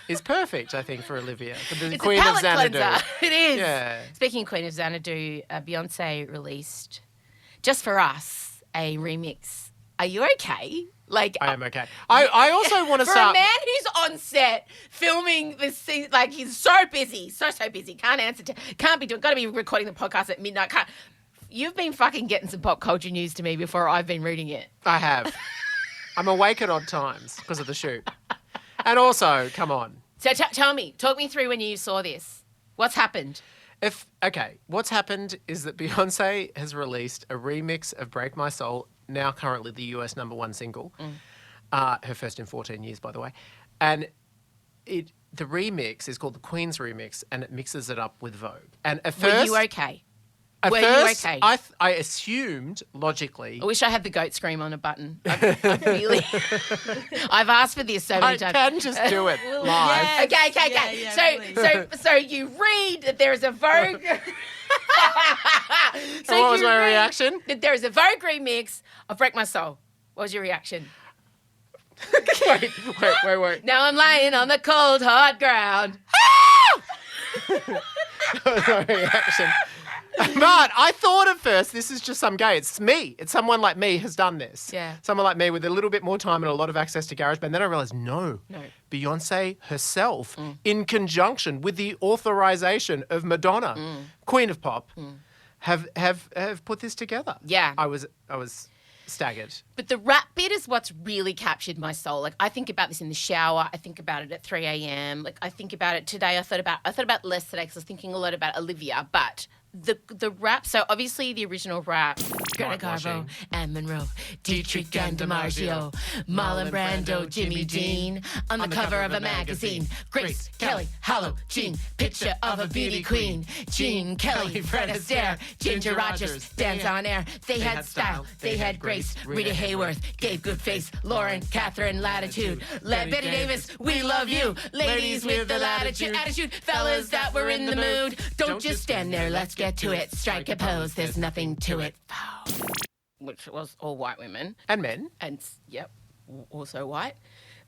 [SPEAKER 3] is perfect, I think, for Olivia. For the
[SPEAKER 1] It's
[SPEAKER 3] Queen
[SPEAKER 1] a
[SPEAKER 3] of
[SPEAKER 1] palate
[SPEAKER 3] Xanadu.
[SPEAKER 1] cleanser. It is.
[SPEAKER 3] Yeah.
[SPEAKER 1] Speaking of Queen of Xanadu, Beyonce released, just for us, a remix. Are you okay? Like,
[SPEAKER 3] I am okay. I also want to
[SPEAKER 1] for
[SPEAKER 3] start...
[SPEAKER 1] a man who's on set filming this scene, like he's so busy, so busy, can't answer, can't be doing, got to be recording the podcast at midnight. You've been fucking getting some pop culture news to me before I've been reading it.
[SPEAKER 3] I have. I'm awake at odd times because of the shoot. And also, come on.
[SPEAKER 1] So tell me, talk me through when you saw this. What's happened?
[SPEAKER 3] What's happened is that Beyonce has released a remix of Break My Soul, now currently the US #1 single. Her first in 14 years, by the way. And the remix is called the Queen's Remix, and it mixes it up with Vogue. And at first...
[SPEAKER 1] Were you okay?
[SPEAKER 3] Were you okay? I assumed, logically...
[SPEAKER 1] I wish I had the goat scream on a button. I really... I've asked for this so many times.
[SPEAKER 3] I can just do it live.
[SPEAKER 1] Yes. Okay.
[SPEAKER 7] Yeah,
[SPEAKER 1] so you read that there is a Vogue...
[SPEAKER 3] So what was my reaction?
[SPEAKER 1] That there is a Vogue remix of Break My Soul. What was your reaction?
[SPEAKER 3] Wait.
[SPEAKER 1] Now I'm lying on the cold, hard ground.
[SPEAKER 3] That was my reaction. But I thought at first, this is just some gay. It's me. It's someone like me has done this.
[SPEAKER 1] Yeah.
[SPEAKER 3] Someone like me with a little bit more time and a lot of access to GarageBand. Then I realised, no. Beyonce herself, in conjunction with the authorization of Madonna, Queen of Pop, have put this together.
[SPEAKER 1] Yeah.
[SPEAKER 3] I was staggered.
[SPEAKER 1] But the rap bit is what's really captured my soul. Like, I think about this in the shower. I think about it at 3 a.m. Like, I think about it today. I thought about less today because I was thinking a lot about Olivia. But the rap, so obviously the original rap, Greta Garbo, Anne Monroe, Dietrich and DiMaggio, Marlon Brando, Jimmy Dean, on the cover of a magazine, Grace Kelly, Hollow Jean, picture of a beauty queen, Jean Kelly, Fred Astaire, Ginger Rogers, Dance on Air. They had style, they had grace, Rita Hayworth gave good face, Lauren, Catherine, Latitude, Betty Davis, we love you, ladies with the attitude, fellas that were in the mood, don't just stand there, let's get to it, strike a pose, there's nothing to it. Which was all white women.
[SPEAKER 3] And men.
[SPEAKER 1] And, yep, also white.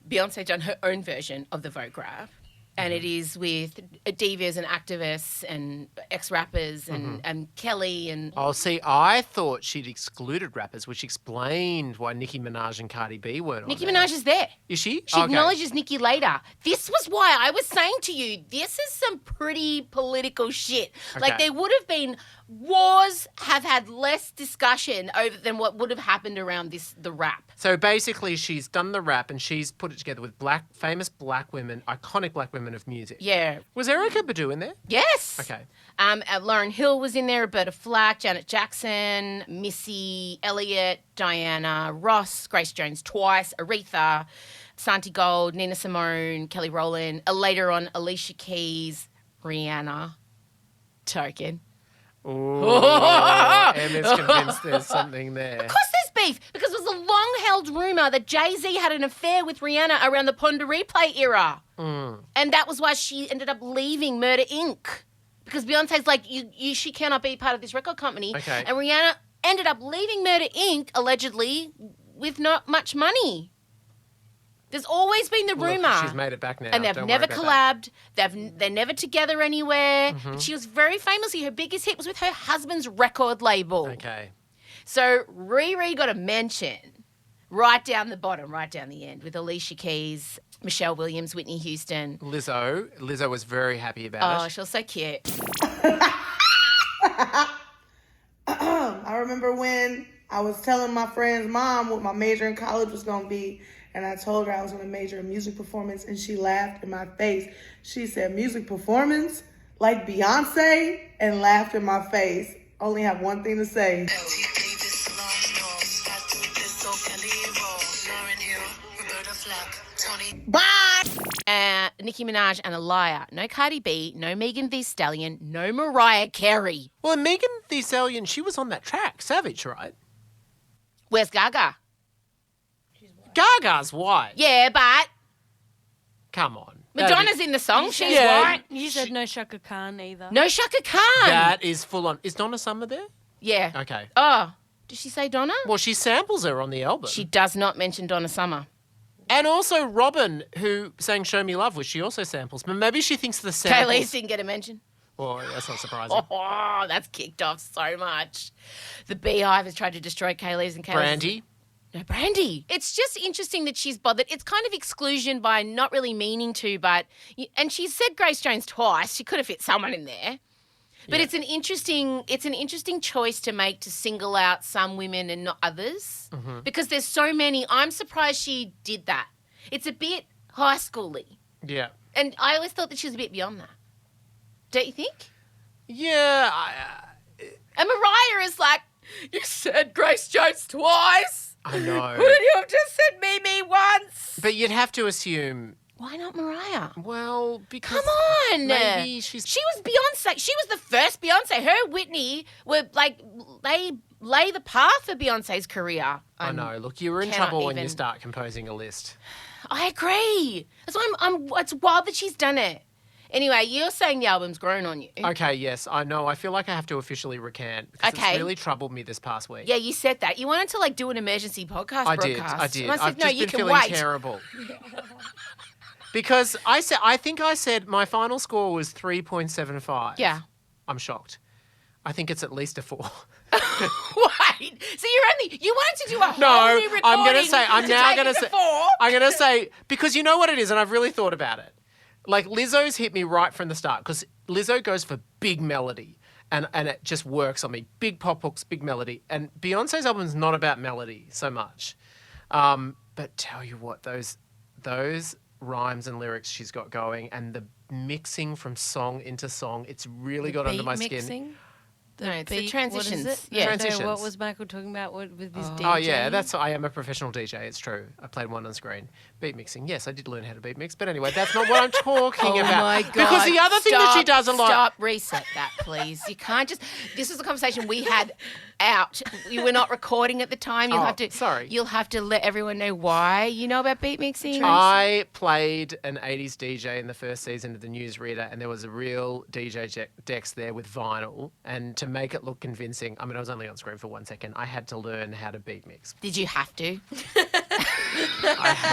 [SPEAKER 1] Beyonce done her own version of the Vogue rap. and it is with divas and activists and ex-rappers and Kelly and...
[SPEAKER 3] Oh, see, I thought she'd excluded rappers, which explained why Nicki Minaj and Cardi B weren't
[SPEAKER 1] Nicki
[SPEAKER 3] on there.
[SPEAKER 1] Minaj is there.
[SPEAKER 3] Is she?
[SPEAKER 1] She acknowledges Nicki later. This was why I was saying to you, this is some pretty political shit. Like, there would have been... Wars have had less discussion over than what would have happened around the rap.
[SPEAKER 3] So basically, she's done the rap and she's put it together with famous black women, iconic black women of music.
[SPEAKER 1] Yeah.
[SPEAKER 3] Was Erykah Badu in there?
[SPEAKER 1] Yes.
[SPEAKER 3] Okay.
[SPEAKER 1] Lauryn Hill was in there, Roberta Flack, Janet Jackson, Missy Elliott, Diana Ross, Grace Jones twice, Aretha, Santi Gold, Nina Simone, Kelly Rowland, later on Alicia Keys, Rihanna, Token.
[SPEAKER 3] Oh, Emma's convinced there's something there.
[SPEAKER 1] Of course there's beef, because it was a long-held rumour that Jay-Z had an affair with Rihanna around the Ponder Replay era. And that was why she ended up leaving Murder, Inc. Because Beyonce's like, she cannot be part of this record company.
[SPEAKER 3] Okay.
[SPEAKER 1] And Rihanna ended up leaving Murder, Inc., allegedly, with not much money. There's always been the rumour.
[SPEAKER 3] She's made it back now.
[SPEAKER 1] And they've never collabed. They're never together anywhere. But she was very famously, her biggest hit was with her husband's record label.
[SPEAKER 3] Okay.
[SPEAKER 1] So Riri got a mention right down the bottom, right down the end, with Alicia Keys, Michelle Williams, Whitney Houston.
[SPEAKER 3] Lizzo was very happy about it.
[SPEAKER 1] Oh, she was so cute.
[SPEAKER 12] I remember when I was telling my friend's mom what my major in college was going to be, and I told her I was going to major in music performance, and she laughed in my face. She said, music performance? Like Beyonce? And laughed in my face. Only have one thing to say.
[SPEAKER 1] Bye! Nicki Minaj and a liar. No Cardi B, no Megan Thee Stallion, no Mariah Carey.
[SPEAKER 3] Well, Megan Thee Stallion, she was on that track, Savage, right?
[SPEAKER 1] Where's Gaga?
[SPEAKER 3] Gaga's white.
[SPEAKER 1] Yeah, but...
[SPEAKER 3] Come on.
[SPEAKER 1] Madonna's in the song. She's
[SPEAKER 3] Yeah.
[SPEAKER 1] white.
[SPEAKER 7] You said no Shaka Khan either.
[SPEAKER 1] No Shaka Khan.
[SPEAKER 3] That is full on. Is Donna Summer there?
[SPEAKER 1] Yeah.
[SPEAKER 3] Okay.
[SPEAKER 1] Oh, did she say Donna?
[SPEAKER 3] Well, she samples her on the album.
[SPEAKER 1] She does not mention Donna Summer.
[SPEAKER 3] And also Robin, who sang Show Me Love, which she also samples. But maybe she thinks the samples...
[SPEAKER 1] Kaylee's didn't get a mention.
[SPEAKER 3] Well, that's not surprising.
[SPEAKER 1] Oh, that's kicked off so much. The Beehive has tried to destroy Kaylee's and Kaylee's.
[SPEAKER 3] Brandy.
[SPEAKER 1] No, Brandy. It's just interesting that she's bothered. It's kind of exclusion by not really meaning to, but... And she said Grace Jones twice. She could have fit someone in there. But it's an interesting choice to make, to single out some women and not others. Because there's so many. I'm surprised she did that. It's a bit high school-y.
[SPEAKER 3] Yeah.
[SPEAKER 1] And I always thought that she was a bit beyond that. Don't you think?
[SPEAKER 3] Yeah.
[SPEAKER 1] And Mariah is like, you said Grace Jones twice.
[SPEAKER 3] I know.
[SPEAKER 1] Couldn't you have just said Mimi once?
[SPEAKER 3] But you'd have to assume...
[SPEAKER 1] Why not Mariah?
[SPEAKER 3] Well, because...
[SPEAKER 1] Come on.
[SPEAKER 3] Maybe she's...
[SPEAKER 1] She was Beyonce. She was the first Beyonce. Her and Whitney were like, they lay the path for Beyonce's career.
[SPEAKER 3] I know. Look, you were in trouble when you start composing a list.
[SPEAKER 1] I agree. That's why it's wild that she's done it. Anyway, you're saying the album's grown on you.
[SPEAKER 3] Okay, yes, I know. I feel like I have to officially recant because it's really troubled me this past week.
[SPEAKER 1] Yeah, you said that. You wanted to do an emergency podcast broadcast.
[SPEAKER 3] I did.
[SPEAKER 1] And I said,
[SPEAKER 3] I've
[SPEAKER 1] no,
[SPEAKER 3] just
[SPEAKER 1] you
[SPEAKER 3] been
[SPEAKER 1] can
[SPEAKER 3] feeling
[SPEAKER 1] wait.
[SPEAKER 3] terrible. Because I think I said my final score was 3.75.
[SPEAKER 1] Yeah.
[SPEAKER 3] I'm shocked. I think it's at least a 4.
[SPEAKER 1] Wait. So you wanted to do a whole new recording.
[SPEAKER 3] I'm going to say, I'm
[SPEAKER 1] to
[SPEAKER 3] now
[SPEAKER 1] take
[SPEAKER 3] going
[SPEAKER 1] it
[SPEAKER 3] to say,
[SPEAKER 1] 4?
[SPEAKER 3] I'm going to say, because you know what it is, and I've really thought about it. Like, Lizzo's hit me right from the start because Lizzo goes for big melody and it just works on me. Big pop hooks, big melody. And Beyonce's album's not about melody so much. But tell you what, those rhymes and lyrics she's got going and the mixing from song into song, it's really got under my skin.
[SPEAKER 1] No, it's the
[SPEAKER 7] beat,
[SPEAKER 1] transitions.
[SPEAKER 7] What is it?
[SPEAKER 1] Yeah.
[SPEAKER 3] Transitions.
[SPEAKER 7] So what was Michael talking about with his DJ?
[SPEAKER 3] Oh, yeah, I am a professional DJ, it's true. I played one on screen. Beat mixing, yes, I did learn how to beat mix. But anyway, that's not what I'm talking about.
[SPEAKER 1] Oh, my God.
[SPEAKER 3] Because the other thing that she does a lot...
[SPEAKER 1] Stop, reset that, please. You can't just... This was a conversation we had out. You were not recording at the time. You'll have to let everyone know why you know about beat mixing.
[SPEAKER 3] I played an 80s DJ in the first season of the Newsreader, and there was a real DJ Dex there with vinyl. And to make it look convincing, I mean, I was only on screen for 1 second, I had to learn how to beat mix.
[SPEAKER 1] Did you have to?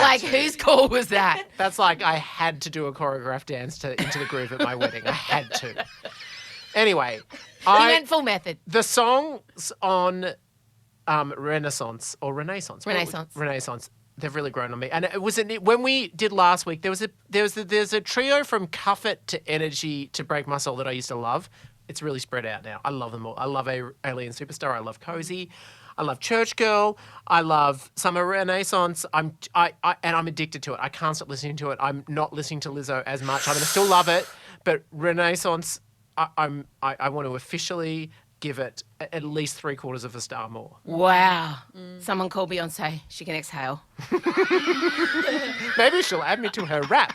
[SPEAKER 1] Like, whose call was that?
[SPEAKER 3] That's like I had to do a choreographed dance into the groove at my wedding. I had to. Anyway,
[SPEAKER 1] You went full method.
[SPEAKER 3] The songs on Renaissance. Renaissance. They've really grown on me. And it was when we did last week. There's a trio from Cuff It to Energy to Break My Soul that I used to love. It's really spread out now. I love them all. I love Alien Superstar. I love Cozy. I love Church Girl. I love Summer Renaissance. And I'm addicted to it. I can't stop listening to it. I'm not listening to Lizzo as much. I mean, I still love it, but Renaissance, I want to officially give it at least 3/4 of a star more.
[SPEAKER 1] Wow. Someone call Beyonce. She can exhale.
[SPEAKER 3] Maybe she'll add me to her rap.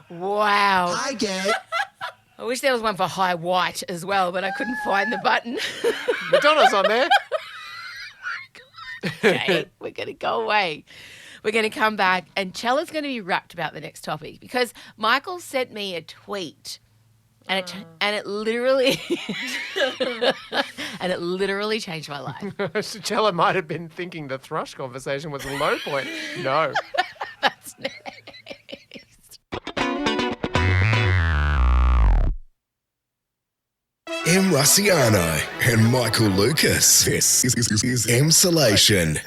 [SPEAKER 1] Wow.
[SPEAKER 2] I get.
[SPEAKER 1] I wish there was one for High White as well, but I couldn't find the button.
[SPEAKER 3] Madonna's on there.
[SPEAKER 1] Okay, we're going to go away. We're going to come back, and Chella's going to be rapt about the next topic because Michael sent me a tweet. And it literally changed my life.
[SPEAKER 3] Chella might have been thinking the thrush conversation was a low point. No.
[SPEAKER 1] That's next.
[SPEAKER 2] M. Russiano and Michael Lucas. This is Emsolation.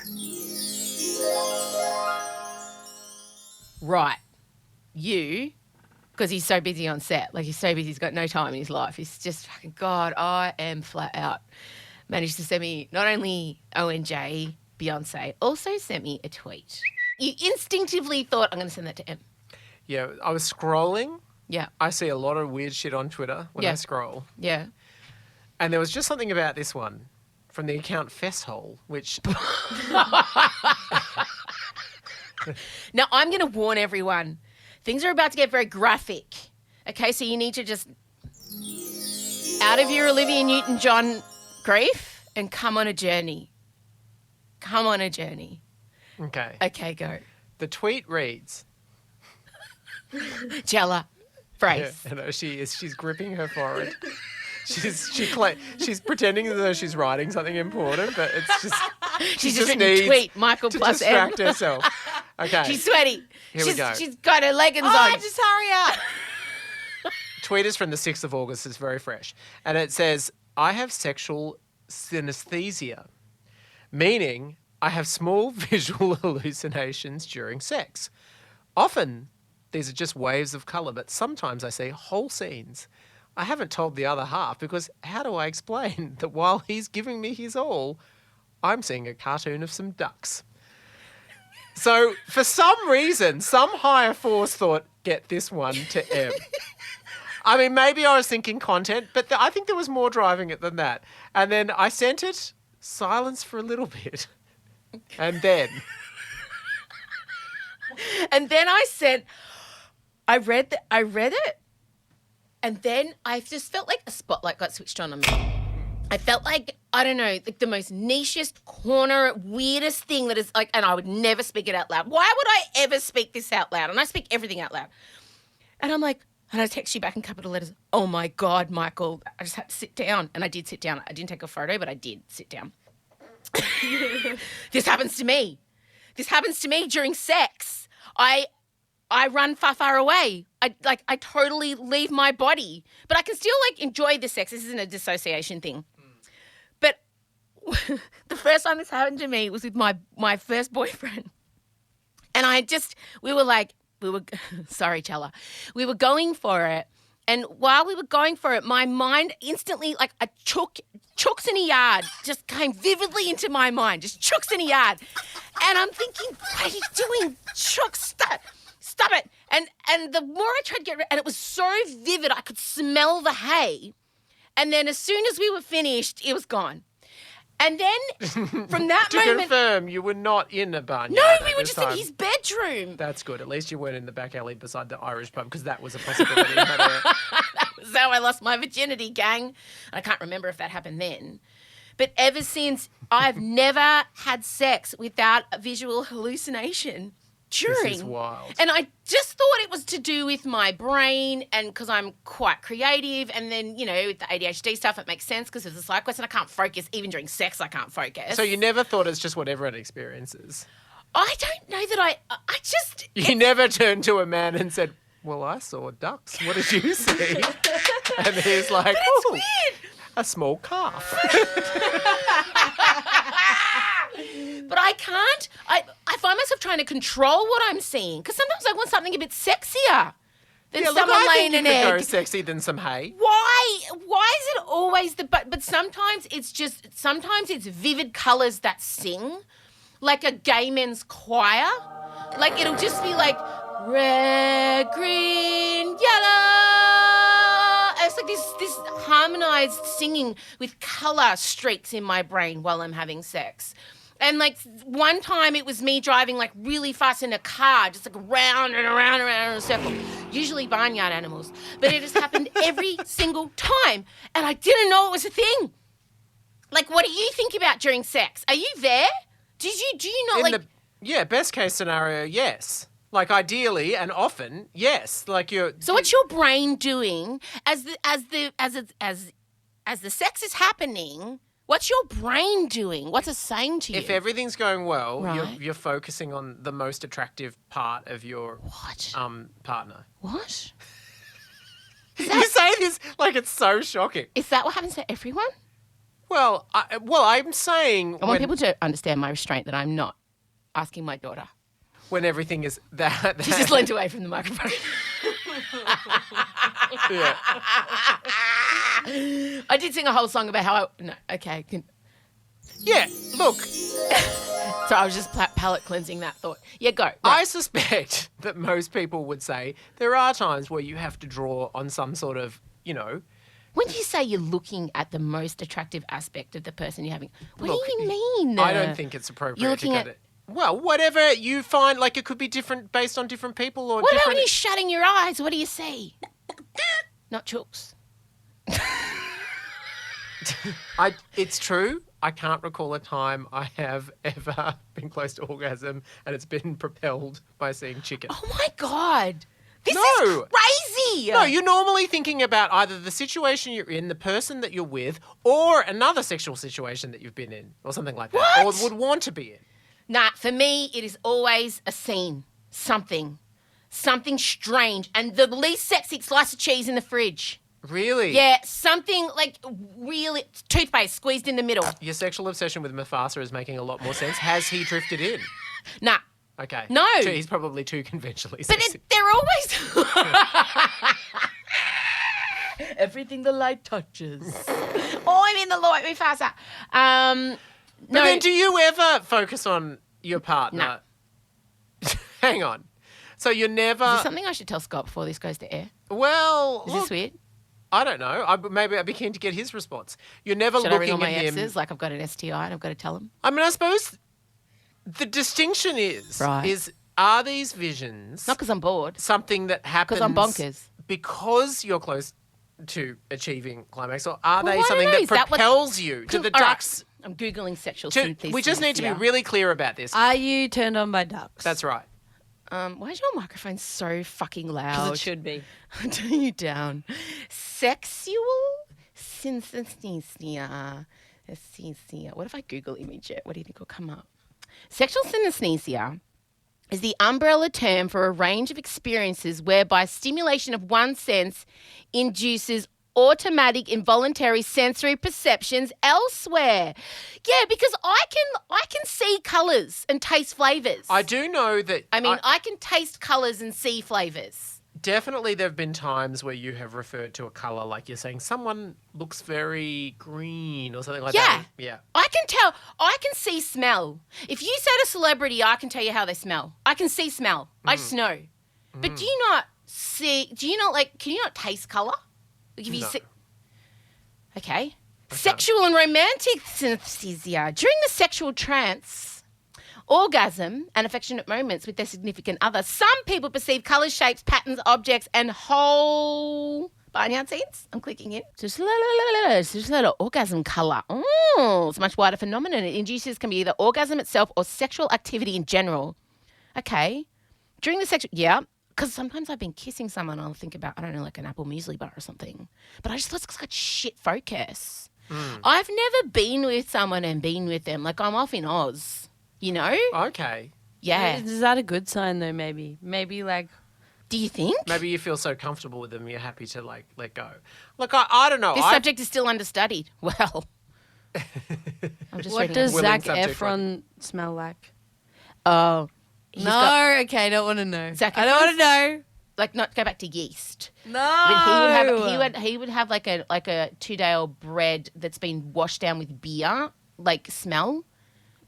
[SPEAKER 1] Right. You... Because he's so busy on set. Like, he's so busy, he's got no time in his life. He's just fucking, God, I am flat out. Managed to send me not only ONJ, Beyonce, also sent me a tweet. You instinctively thought, I'm going to send that to M.
[SPEAKER 3] Yeah, I was scrolling.
[SPEAKER 1] Yeah.
[SPEAKER 3] I see a lot of weird shit on Twitter when I scroll.
[SPEAKER 1] Yeah.
[SPEAKER 3] And there was just something about this one from the account Festhole, which...
[SPEAKER 1] Now, I'm going to warn everyone. Things are about to get very graphic. Okay, so you need to just out of your Olivia Newton-John grief and come on a journey. Come on a journey.
[SPEAKER 3] Okay.
[SPEAKER 1] Okay, go.
[SPEAKER 3] The tweet reads...
[SPEAKER 1] Chella, brace.
[SPEAKER 3] Yeah, I know she is. She's gripping her forehead. She's pretending as though she's writing something important, but it's just...
[SPEAKER 1] She's just written a tweet, Michael
[SPEAKER 3] to
[SPEAKER 1] plus
[SPEAKER 3] distract
[SPEAKER 1] M.
[SPEAKER 3] herself. Okay.
[SPEAKER 1] She's sweaty.
[SPEAKER 3] Here we go.
[SPEAKER 1] She's got her leggings on.
[SPEAKER 7] Just hurry up.
[SPEAKER 3] Tweet is from the 6th of August. It's very fresh. And it says, I have sexual synesthesia, meaning I have small visual hallucinations during sex. Often, these are just waves of colour, but sometimes I see whole scenes. I haven't told the other half because how do I explain that while he's giving me his all, I'm seeing a cartoon of some ducks? So, for some reason, some higher force thought, get this one to M. I mean, maybe I was thinking content, but I think there was more driving it than that. And then I sent it, silence for a little bit. And then...
[SPEAKER 1] And then I read it, and then I just felt like a spotlight got switched on me. I felt like, I don't know, like the most nichest corner, weirdest thing that is like, and I would never speak it out loud. Why would I ever speak this out loud? And I speak everything out loud. And I'm like, and I text you back in capital letters, oh my God, Michael, I just had to sit down. And I did sit down. I didn't take a photo, but I did sit down. This happens to me. This happens to me during sex. I run far away. I totally leave my body. But I can still enjoy the sex. This isn't a dissociation thing. But the first time this happened to me was with my first boyfriend. And sorry, Chella. We were going for it. And while we were going for it, my mind instantly, like a chooks in a yard, just came vividly into my mind, just chooks in a yard. And I'm thinking, what are you doing? Chooks, stop it. And the more I tried to get rid, and it was so vivid, I could smell the hay. And then as soon as we were finished, it was gone. And then from that
[SPEAKER 3] to
[SPEAKER 1] moment...
[SPEAKER 3] confirm, you were not in a barnyard.
[SPEAKER 1] No, we were just in his bedroom.
[SPEAKER 3] That's good. At least you weren't in the back alley beside the Irish pub because that was a possibility.
[SPEAKER 1] That was how I lost my virginity, gang. I can't remember if that happened then. But ever since, I've never had sex without a visual hallucination during.
[SPEAKER 3] This is wild.
[SPEAKER 1] And I just thought it was to do with my brain and because I'm quite creative. And then, with the ADHD stuff, it makes sense because of the side quest and I can't focus. Even during sex, I can't focus.
[SPEAKER 3] So you never thought it's just what everyone experiences?
[SPEAKER 1] I don't know that I just...
[SPEAKER 3] You never turned to a man and said, well, I saw ducks. What did you see? And he's like,
[SPEAKER 1] it's weird.
[SPEAKER 3] A small calf.
[SPEAKER 1] But I can't. I find myself trying to control what I'm seeing because sometimes I want something a bit sexier than someone laying an egg.
[SPEAKER 3] Go sexy than some hay.
[SPEAKER 1] Why is it always but sometimes it's vivid colours that sing, like a gay men's choir. Like it'll just be like red, green, yellow. It's like this harmonised singing with colour streaks in my brain while I'm having sex. And like one time it was me driving like really fast in a car, just like round and around and around in a circle, usually barnyard animals. But it has happened every single time. And I didn't know it was a thing. Like, what do you think about during sex? Are you there? Do you not
[SPEAKER 3] best case scenario, yes. Like ideally and often, yes. Like
[SPEAKER 1] So what's your brain doing as the sex is happening? What's your brain doing? What's it saying to you?
[SPEAKER 3] If everything's going well,
[SPEAKER 1] right.
[SPEAKER 3] you're focusing on the most attractive part of your partner.
[SPEAKER 1] What?
[SPEAKER 3] You say this like it's so shocking.
[SPEAKER 1] Is that what happens to everyone?
[SPEAKER 3] Well, I'm saying
[SPEAKER 1] I want people to understand my restraint that I'm not asking my daughter.
[SPEAKER 3] When everything is that.
[SPEAKER 1] She just leant away from the microphone.
[SPEAKER 3] Yeah.
[SPEAKER 1] I did sing a whole song about how okay.
[SPEAKER 3] Yeah, look.
[SPEAKER 1] So I was just palate cleansing that thought. Yeah, go. Right.
[SPEAKER 3] I suspect that most people would say there are times where you have to draw on some sort of,
[SPEAKER 1] When you say you're looking at the most attractive aspect of the person you're having, what
[SPEAKER 3] look,
[SPEAKER 1] do you mean?
[SPEAKER 3] I don't think it's appropriate
[SPEAKER 1] you're looking
[SPEAKER 3] to cut it. Well, whatever you find, like it could be different based on different people or
[SPEAKER 1] what
[SPEAKER 3] different...
[SPEAKER 1] about when you're shutting your eyes? What do you see? Not chooks.
[SPEAKER 3] It's true. I can't recall a time I have ever been close to orgasm and it's been propelled by seeing chicken.
[SPEAKER 1] Oh, my God. This is crazy.
[SPEAKER 3] No, you're normally thinking about either the situation you're in, the person that you're with, or another sexual situation that you've been in or something like that.
[SPEAKER 1] What?
[SPEAKER 3] Or would want to be in.
[SPEAKER 1] Nah, for me, it is always a scene. Something strange. And the least sexy slice of cheese in the fridge.
[SPEAKER 3] Really?
[SPEAKER 1] Yeah, something like really toothpaste squeezed in the middle.
[SPEAKER 3] Your sexual obsession with Mufasa is making a lot more sense. Has he drifted in?
[SPEAKER 1] Nah.
[SPEAKER 3] Okay.
[SPEAKER 1] No.
[SPEAKER 3] He's probably too conventionally sexy.
[SPEAKER 1] But they're always... Everything the light touches. Oh, I'm in the light, Mufasa.
[SPEAKER 3] But then do you ever focus on your partner?
[SPEAKER 1] No.
[SPEAKER 3] Hang on. So you're never...
[SPEAKER 1] Is there something I should tell Scott before this goes to air?
[SPEAKER 3] Well...
[SPEAKER 1] Is this weird?
[SPEAKER 3] I don't know. Maybe I'd be keen to get his response. You're never
[SPEAKER 1] Should
[SPEAKER 3] looking
[SPEAKER 1] I ring all
[SPEAKER 3] at
[SPEAKER 1] my
[SPEAKER 3] him...
[SPEAKER 1] exes like I've got an STI and I've got to tell them?
[SPEAKER 3] I mean, I suppose the distinction is are these visions...
[SPEAKER 1] Not because I'm bored.
[SPEAKER 3] Something that happens...
[SPEAKER 1] Because I'm bonkers.
[SPEAKER 3] Because you're close to achieving climax, or are they
[SPEAKER 1] I
[SPEAKER 3] something
[SPEAKER 1] don't know.
[SPEAKER 3] that propels you to the
[SPEAKER 1] All right.
[SPEAKER 3] ducks...
[SPEAKER 1] I'm Googling sexual synthesis.
[SPEAKER 3] We just need to be really clear about this.
[SPEAKER 7] Are you turned on by ducks?
[SPEAKER 3] That's right.
[SPEAKER 1] Why is your microphone so fucking loud?
[SPEAKER 7] Because it should be.
[SPEAKER 1] Turn you down. Sexual synesthesia. What if I Google image it? What do you think will come up? Sexual synesthesia is the umbrella term for a range of experiences whereby stimulation of one sense induces automatic involuntary sensory perceptions elsewhere. Yeah, because I can see colours and taste flavours.
[SPEAKER 3] I do know that...
[SPEAKER 1] I can taste colours and see flavours.
[SPEAKER 3] Definitely there have been times where you have referred to a colour like you're saying someone looks very green or something like that. Yeah.
[SPEAKER 1] I can tell. I can see smell. If you said a celebrity, I can tell you how they smell. I can see smell. I just know. But can you not taste colour? Like if you see... Okay. Sexual and romantic synesthesia. During the sexual trance, orgasm and affectionate moments with their significant other, some people perceive colours, shapes, patterns, objects, and whole barnyard scenes. I'm clicking in. Just a little orgasm colour. Oh, it's a much wider phenomenon. It induces can be either orgasm itself or sexual activity in general. Okay. During the sexual, yeah. Because sometimes I've been kissing someone, I'll think about, I don't know, like an apple muesli bar or something. But I just lost such shit focus. I've never been with someone and been with them. Like, I'm off in Oz, you know?
[SPEAKER 3] Okay.
[SPEAKER 1] Yeah.
[SPEAKER 7] Is that a good sign though, maybe? Maybe like...
[SPEAKER 1] Do you think?
[SPEAKER 3] Maybe you feel so comfortable with them, you're happy to, like, let go. Look, I don't know.
[SPEAKER 1] This subject is still understudied. Well. I'm just
[SPEAKER 7] What does
[SPEAKER 3] Willing
[SPEAKER 7] Zac
[SPEAKER 3] subject,
[SPEAKER 7] Efron smell like?
[SPEAKER 1] Oh.
[SPEAKER 7] No, okay, I don't want to know.
[SPEAKER 1] Zac
[SPEAKER 7] I don't want to know.
[SPEAKER 1] Like, not go back to yeast.
[SPEAKER 7] No.
[SPEAKER 1] But he would have like a 2-day-old bread that's been washed down with beer, like smell.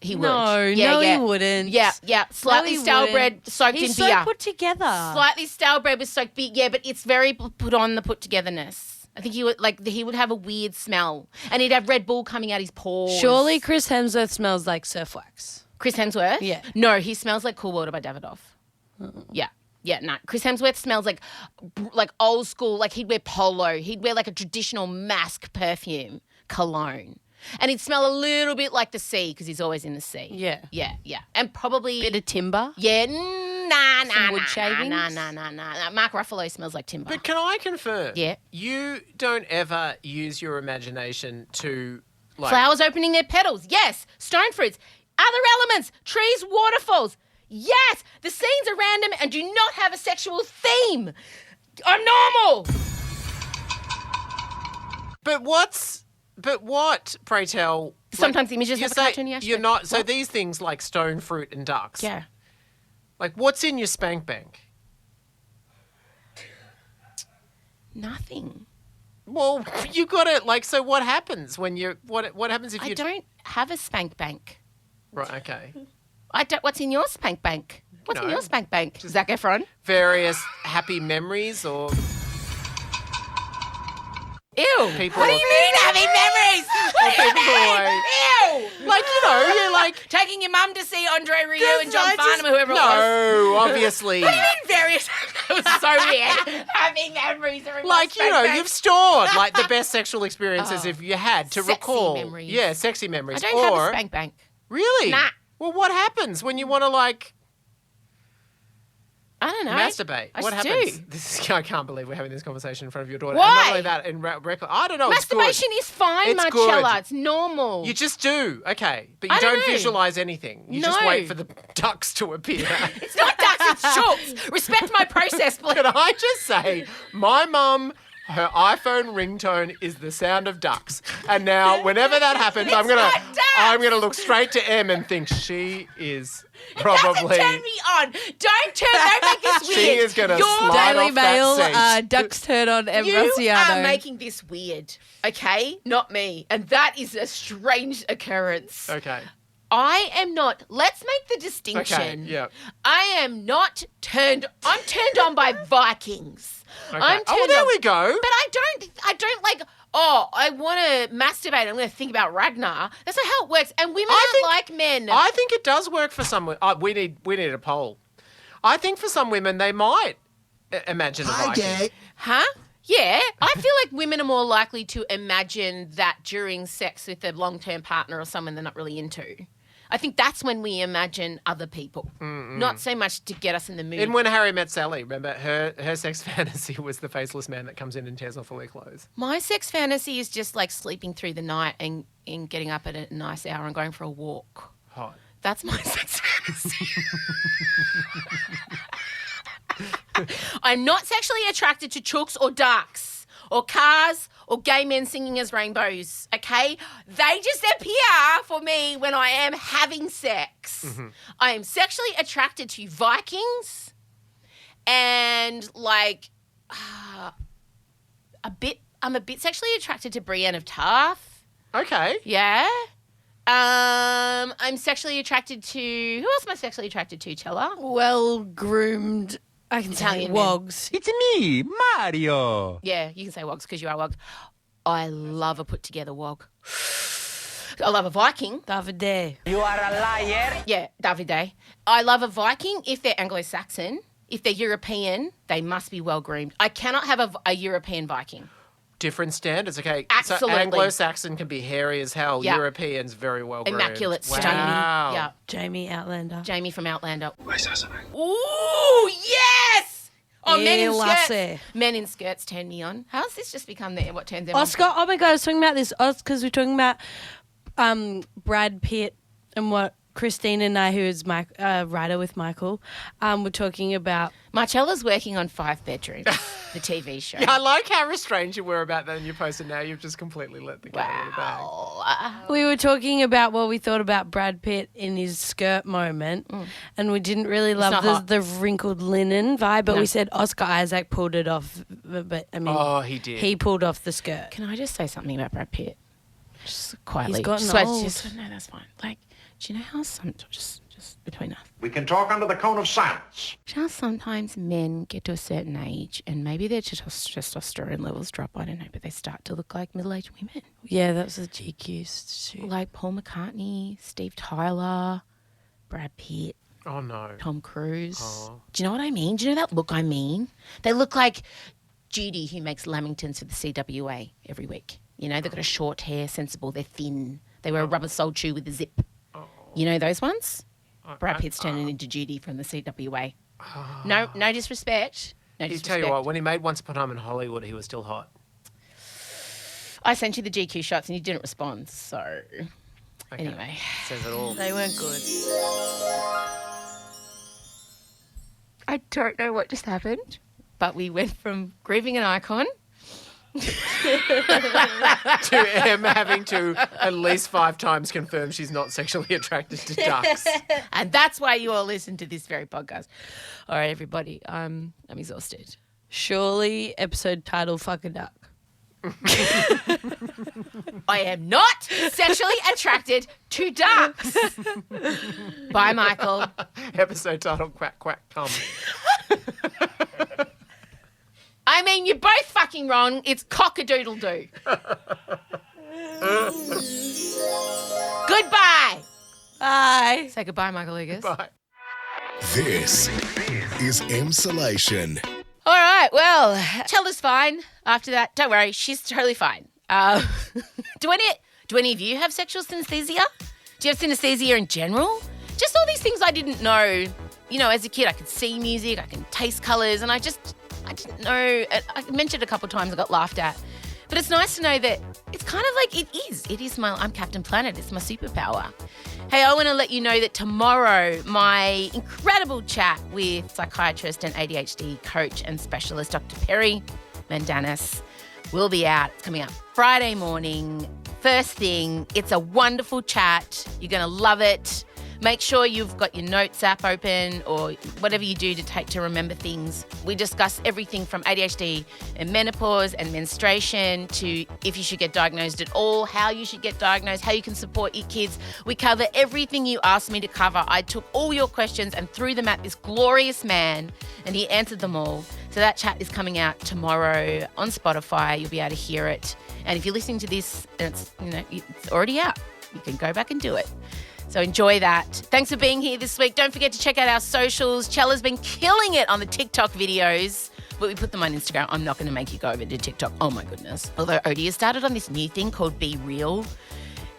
[SPEAKER 1] He would.
[SPEAKER 7] He wouldn't.
[SPEAKER 1] Yeah. Slightly stale bread soaked in beer.
[SPEAKER 7] He's so put together.
[SPEAKER 1] Slightly stale bread with soaked beer. Yeah, but it's very put on the put togetherness. I think he would have a weird smell, and he'd have Red Bull coming out his pores.
[SPEAKER 7] Surely Chris Hemsworth smells like surf wax.
[SPEAKER 1] Chris Hemsworth?
[SPEAKER 7] Yeah.
[SPEAKER 1] No, he smells like Cool Water by Davidoff. Yeah, no. Chris Hemsworth smells like old school, like he'd wear polo. He'd wear like a traditional mask perfume, cologne. And he'd smell a little bit like the sea because he's always in the sea.
[SPEAKER 7] Yeah.
[SPEAKER 1] Yeah. And probably...
[SPEAKER 7] Bit of timber.
[SPEAKER 1] Yeah,
[SPEAKER 7] wood shavings.
[SPEAKER 1] Nah. Mark Ruffalo smells like timber.
[SPEAKER 3] But can I confirm?
[SPEAKER 1] Yeah.
[SPEAKER 3] You don't ever use your imagination to, like...
[SPEAKER 1] Flowers opening their petals. Yes. Stone fruits. Other elements. Trees, waterfalls. Yes. The scenes are random and do not have a sexual theme. I'm normal.
[SPEAKER 3] But what, pray tell...
[SPEAKER 1] Sometimes the images have a cartoony aspect.
[SPEAKER 3] You're not... So these things like stone fruit and ducks.
[SPEAKER 1] Yeah.
[SPEAKER 3] Like, what's in your spank bank?
[SPEAKER 1] Nothing.
[SPEAKER 3] Well, you got to, like, so what happens when you... What happens if you...
[SPEAKER 1] I don't have a spank bank.
[SPEAKER 3] Right, okay.
[SPEAKER 1] What's in your spank bank? What's in your spank bank? Zac Efron?
[SPEAKER 3] Various happy memories or...
[SPEAKER 1] Ew.
[SPEAKER 3] People
[SPEAKER 1] What do you mean happy memories? What do you mean? Ew.
[SPEAKER 3] Like, you know, you're like...
[SPEAKER 1] Taking your mum to see Andre Rieu and John Farnham or whoever it was.
[SPEAKER 3] No, obviously.
[SPEAKER 1] What do you mean various... That was so weird. Having memories are in my
[SPEAKER 3] Like, you
[SPEAKER 1] spank
[SPEAKER 3] know,
[SPEAKER 1] bank.
[SPEAKER 3] you've stored, like, the best sexual experiences if you had to
[SPEAKER 1] Sexy
[SPEAKER 3] recall.
[SPEAKER 1] memories.
[SPEAKER 3] Yeah, sexy memories.
[SPEAKER 1] I don't have a spank bank.
[SPEAKER 3] Really?
[SPEAKER 1] Nah.
[SPEAKER 3] Well, what happens when you want to, like...
[SPEAKER 1] I don't know.
[SPEAKER 3] Masturbate.
[SPEAKER 1] I
[SPEAKER 3] What
[SPEAKER 1] just
[SPEAKER 3] happens?
[SPEAKER 1] do.
[SPEAKER 3] I can't believe we're having this conversation in front of your daughter.
[SPEAKER 1] Why?
[SPEAKER 3] And not only that, in record. I don't know.
[SPEAKER 1] Masturbation
[SPEAKER 3] it's
[SPEAKER 1] is fine,
[SPEAKER 3] It's
[SPEAKER 1] Marcella.
[SPEAKER 3] good.
[SPEAKER 1] It's normal.
[SPEAKER 3] You just do. Okay. But you
[SPEAKER 1] I don't
[SPEAKER 3] don't
[SPEAKER 1] know.
[SPEAKER 3] visualise anything. You just
[SPEAKER 1] No.
[SPEAKER 3] wait for the ducks to appear.
[SPEAKER 1] It's not ducks, it's shorts. Respect my process, please.
[SPEAKER 3] Can I just say, my mum, her iPhone ringtone is the sound of ducks. And now, whenever that happens, I'm gonna look straight to Em and think she is probably...
[SPEAKER 1] Doesn't turn me on. Don't make this weird.
[SPEAKER 3] She is gonna
[SPEAKER 1] You're
[SPEAKER 3] slide
[SPEAKER 7] Daily
[SPEAKER 3] off that
[SPEAKER 7] Mail,
[SPEAKER 3] seat.
[SPEAKER 7] ducks turn on
[SPEAKER 1] You
[SPEAKER 7] Emrosiano.
[SPEAKER 1] are making this weird, okay? Not me. And that is a strange occurrence.
[SPEAKER 3] Okay.
[SPEAKER 1] I am not. Let's make the distinction.
[SPEAKER 3] Okay, yeah.
[SPEAKER 1] I am not turned. I'm turned on by Vikings.
[SPEAKER 3] Okay.
[SPEAKER 1] I'm turned
[SPEAKER 3] Oh, there
[SPEAKER 1] on,
[SPEAKER 3] we go.
[SPEAKER 1] But I don't like. Oh, I want to masturbate. I'm going to think about Ragnar. That's not how it works. And women aren't like men.
[SPEAKER 3] I think it does work for some. We need a poll. I think for some women they might imagine a Viking.
[SPEAKER 1] Huh? Yeah. I feel like women are more likely to imagine that during sex with a long-term partner or someone they're not really into. I think that's when we imagine other people, not so much to get us in the mood.
[SPEAKER 3] And when Harry met Sally, remember her sex fantasy was the faceless man that comes in and tears off all their clothes.
[SPEAKER 1] My sex fantasy is just like sleeping through the night and getting up at a nice hour and going for a walk.
[SPEAKER 3] Hot.
[SPEAKER 1] That's my sex fantasy. I'm not sexually attracted to chooks or ducks or cars or gay men singing as rainbows, okay? They just appear for me when I am having sex.
[SPEAKER 3] Mm-hmm.
[SPEAKER 1] I am sexually attracted to Vikings and like I'm a bit sexually attracted to Brienne of Tarth.
[SPEAKER 3] Okay.
[SPEAKER 1] Yeah. I'm sexually attracted to... Who else am I sexually attracted to, Chella?
[SPEAKER 7] Well-groomed... I can tell you
[SPEAKER 1] Italian men.
[SPEAKER 7] wogs.
[SPEAKER 8] It's me, Mario.
[SPEAKER 1] Yeah, you can say wogs because you are wogs. I love a put-together wog. I love a Viking.
[SPEAKER 7] Davide.
[SPEAKER 9] You are a liar.
[SPEAKER 1] Yeah, Davide. I love a Viking if they're Anglo-Saxon. If they're European, they must be well-groomed. I cannot have a European Viking.
[SPEAKER 3] different standards. Okay,
[SPEAKER 1] Absolutely.
[SPEAKER 3] So Anglo-Saxon can be hairy as hell.
[SPEAKER 1] Yeah.
[SPEAKER 3] Europeans very well groomed.
[SPEAKER 1] Immaculate
[SPEAKER 3] Wow.
[SPEAKER 1] stone. Yeah.
[SPEAKER 7] Jamie Outlander.
[SPEAKER 1] Jamie from Outlander. Ooh, yes! Oh, men in skirts.
[SPEAKER 7] Lasse.
[SPEAKER 1] Men in skirts turn me on. How's this just become what turns them
[SPEAKER 7] Oscar, oh my God, I was talking about this because we're talking about Brad Pitt and what Christine and I, who is my writer with Michael, were talking about.
[SPEAKER 1] Marcella's working on 5 Bedrooms, the TV show.
[SPEAKER 3] Yeah, I like how restrained you were about that in your post, and now you've just completely let the cat out of the bag.
[SPEAKER 7] We were talking about what we thought about Brad Pitt in his skirt moment, and we didn't really love the wrinkled linen vibe, but we said Oscar Isaac pulled it off. But I mean,
[SPEAKER 3] he did.
[SPEAKER 7] He pulled off the skirt.
[SPEAKER 1] Can I just say something about Brad Pitt? Just quietly.
[SPEAKER 7] He's gotten old.
[SPEAKER 1] No, that's fine. Like, do you know how just between us?
[SPEAKER 4] We can talk under the cone of silence.
[SPEAKER 1] Do you know how sometimes men get to a certain age and maybe their testosterone levels drop, I don't know, but they start to look like middle-aged women?
[SPEAKER 7] Yeah, that's the GQs too.
[SPEAKER 1] Like Paul McCartney, Steve Tyler, Brad Pitt.
[SPEAKER 3] Oh, no.
[SPEAKER 1] Tom Cruise. Oh. Do you know what I mean? Do you know that look I mean? They look like Judy, who makes lamingtons for the CWA every week. You know, they've got a short hair, sensible, they're thin. They wear a rubber sole shoe with a zip. You know those ones? Brad Pitt's turning into Judy from the CWA. No disrespect. No disrespect.
[SPEAKER 3] Tell you what, when he made Once Upon a Time in Hollywood, he was still hot.
[SPEAKER 1] I sent you the GQ shots and you didn't respond, so anyway.
[SPEAKER 3] Says it all.
[SPEAKER 7] They weren't good.
[SPEAKER 1] I don't know what just happened, but we went from grieving an icon
[SPEAKER 3] to Em having to at least 5 times confirm she's not sexually attracted to ducks.
[SPEAKER 1] And that's why you all listen to this very podcast. All right, everybody, I'm exhausted.
[SPEAKER 7] Surely episode title, Fuck a Duck.
[SPEAKER 1] I am not sexually attracted to ducks. Bye, Michael.
[SPEAKER 3] Episode title, Quack, Quack, Come.
[SPEAKER 1] I mean, you're both fucking wrong. It's cock-a-doodle-do. Goodbye.
[SPEAKER 7] Bye.
[SPEAKER 1] Say goodbye, Michael Lucas.
[SPEAKER 3] Bye.
[SPEAKER 2] This is Emsolation.
[SPEAKER 1] All right, well, Chella's fine after that. Don't worry, she's totally fine. Do any of you have sexual synesthesia? Do you have synesthesia in general? Just all these things I didn't know. You know, as a kid, I could see music, I can taste colours, and I didn't know. I mentioned it a couple of times, I got laughed at. But it's nice to know that it's kind of like it is I'm Captain Planet. It's my superpower. Hey, I want to let you know that tomorrow my incredible chat with psychiatrist and ADHD coach and specialist Dr. Perry Mandanis will be out. It's coming out Friday morning. First thing, it's a wonderful chat. You're going to love it. Make sure you've got your notes app open or whatever you do to take to remember things. We discuss everything from ADHD and menopause and menstruation to if you should get diagnosed at all, how you should get diagnosed, how you can support your kids. We cover everything you asked me to cover. I took all your questions and threw them at this glorious man and he answered them all. So that chat is coming out tomorrow on Spotify. You'll be able to hear it. And if you're listening to this and it's already out, you can go back and do it. So enjoy that. Thanks for being here this week. Don't forget to check out our socials. Chella's been killing it on the TikTok videos, but we put them on Instagram. I'm not going to make you go over to TikTok. Oh, my goodness. Although Odie has started on this new thing called Be Real,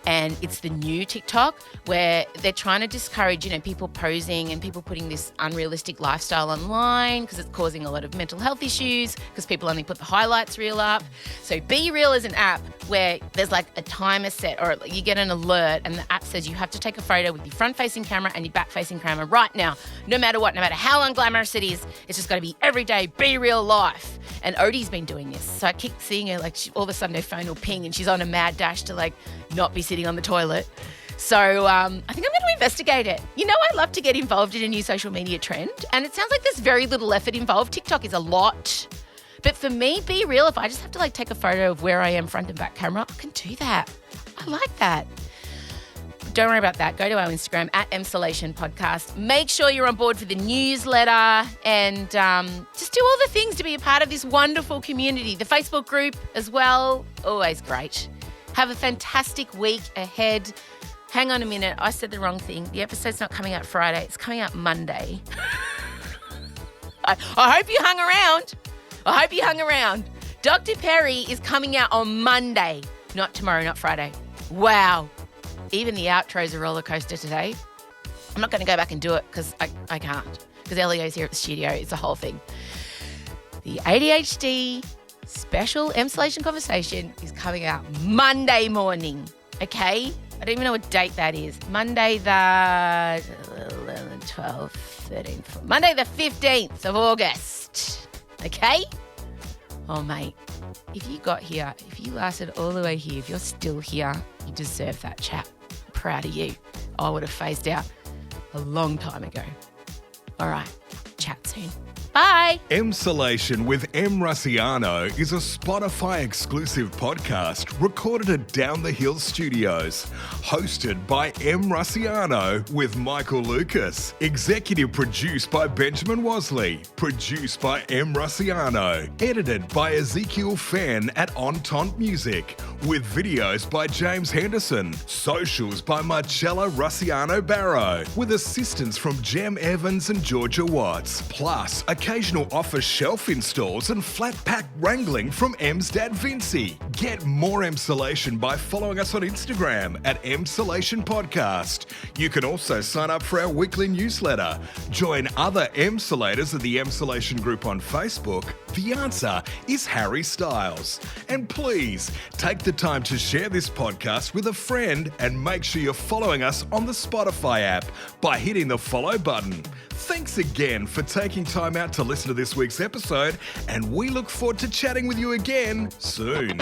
[SPEAKER 1] and it's the new TikTok where they're trying to discourage, people posing and people putting this unrealistic lifestyle online because it's causing a lot of mental health issues because people only put the highlights reel up. So Be Real is an app where there's like a timer set or you get an alert and the app says you have to take a photo with your front-facing camera and your back-facing camera right now, no matter what, no matter how unglamorous it is. It's just got to be everyday, be real life. And Odie's been doing this. So I keep seeing her, all of a sudden her phone will ping and she's on a mad dash to not be sitting on the toilet. So I think I'm going to investigate it. I love to get involved in a new social media trend and it sounds like there's very little effort involved. TikTok is a lot. But for me, Be Real, if I just have to take a photo of where I am front and back camera, I can do that. I like that. Don't worry about that. Go to our Instagram @Emsolation Podcast. Make sure you're on board for the newsletter and just do all the things to be a part of this wonderful community. The Facebook group as well, always great. Have a fantastic week ahead. Hang on a minute. I said the wrong thing. The episode's not coming out Friday. It's coming out Monday. I hope you hung around. Dr. Perry is coming out on Monday, not tomorrow, not Friday. Wow. Even the outro's a roller coaster today. I'm not going to go back and do it because I can't. Because Elio's here at the studio. It's a whole thing. The ADHD special Emsolation conversation is coming out Monday morning. Okay? I don't even know what date that is. Monday the 11, 12, 13, 14, Monday the 15th of August. Okay? Oh, mate, if you got here, if you lasted all the way here, if you're still here, you deserve that chat. I'm proud of you. I would have phased out a long time ago. All right, chat soon. Bye.
[SPEAKER 2] Emsolation with M. Russiano is a Spotify exclusive podcast recorded at Down the Hill Studios. Hosted by M. Russiano with Michael Lucas. Executive produced by Benjamin Wasley. Produced by M. Russiano. Edited by Ezekiel Fenn at Entente Music. With videos by James Henderson. Socials by Marcella Russiano Barrow. With assistance from Jem Evans and Georgia Watts. Plus, occasional office shelf installs and flat pack wrangling from M's dad Vincy. Get more Emsolation by following us on Instagram at Emsolation Podcast. You can also sign up for our weekly newsletter. Join other Emsolators at the Emsolation group on Facebook. The answer is Harry Styles. And please take the time to share this podcast with a friend and make sure you're following us on the Spotify app by hitting the follow button. Thanks again for taking time out to listen to this week's episode, and we look forward to chatting with you again soon.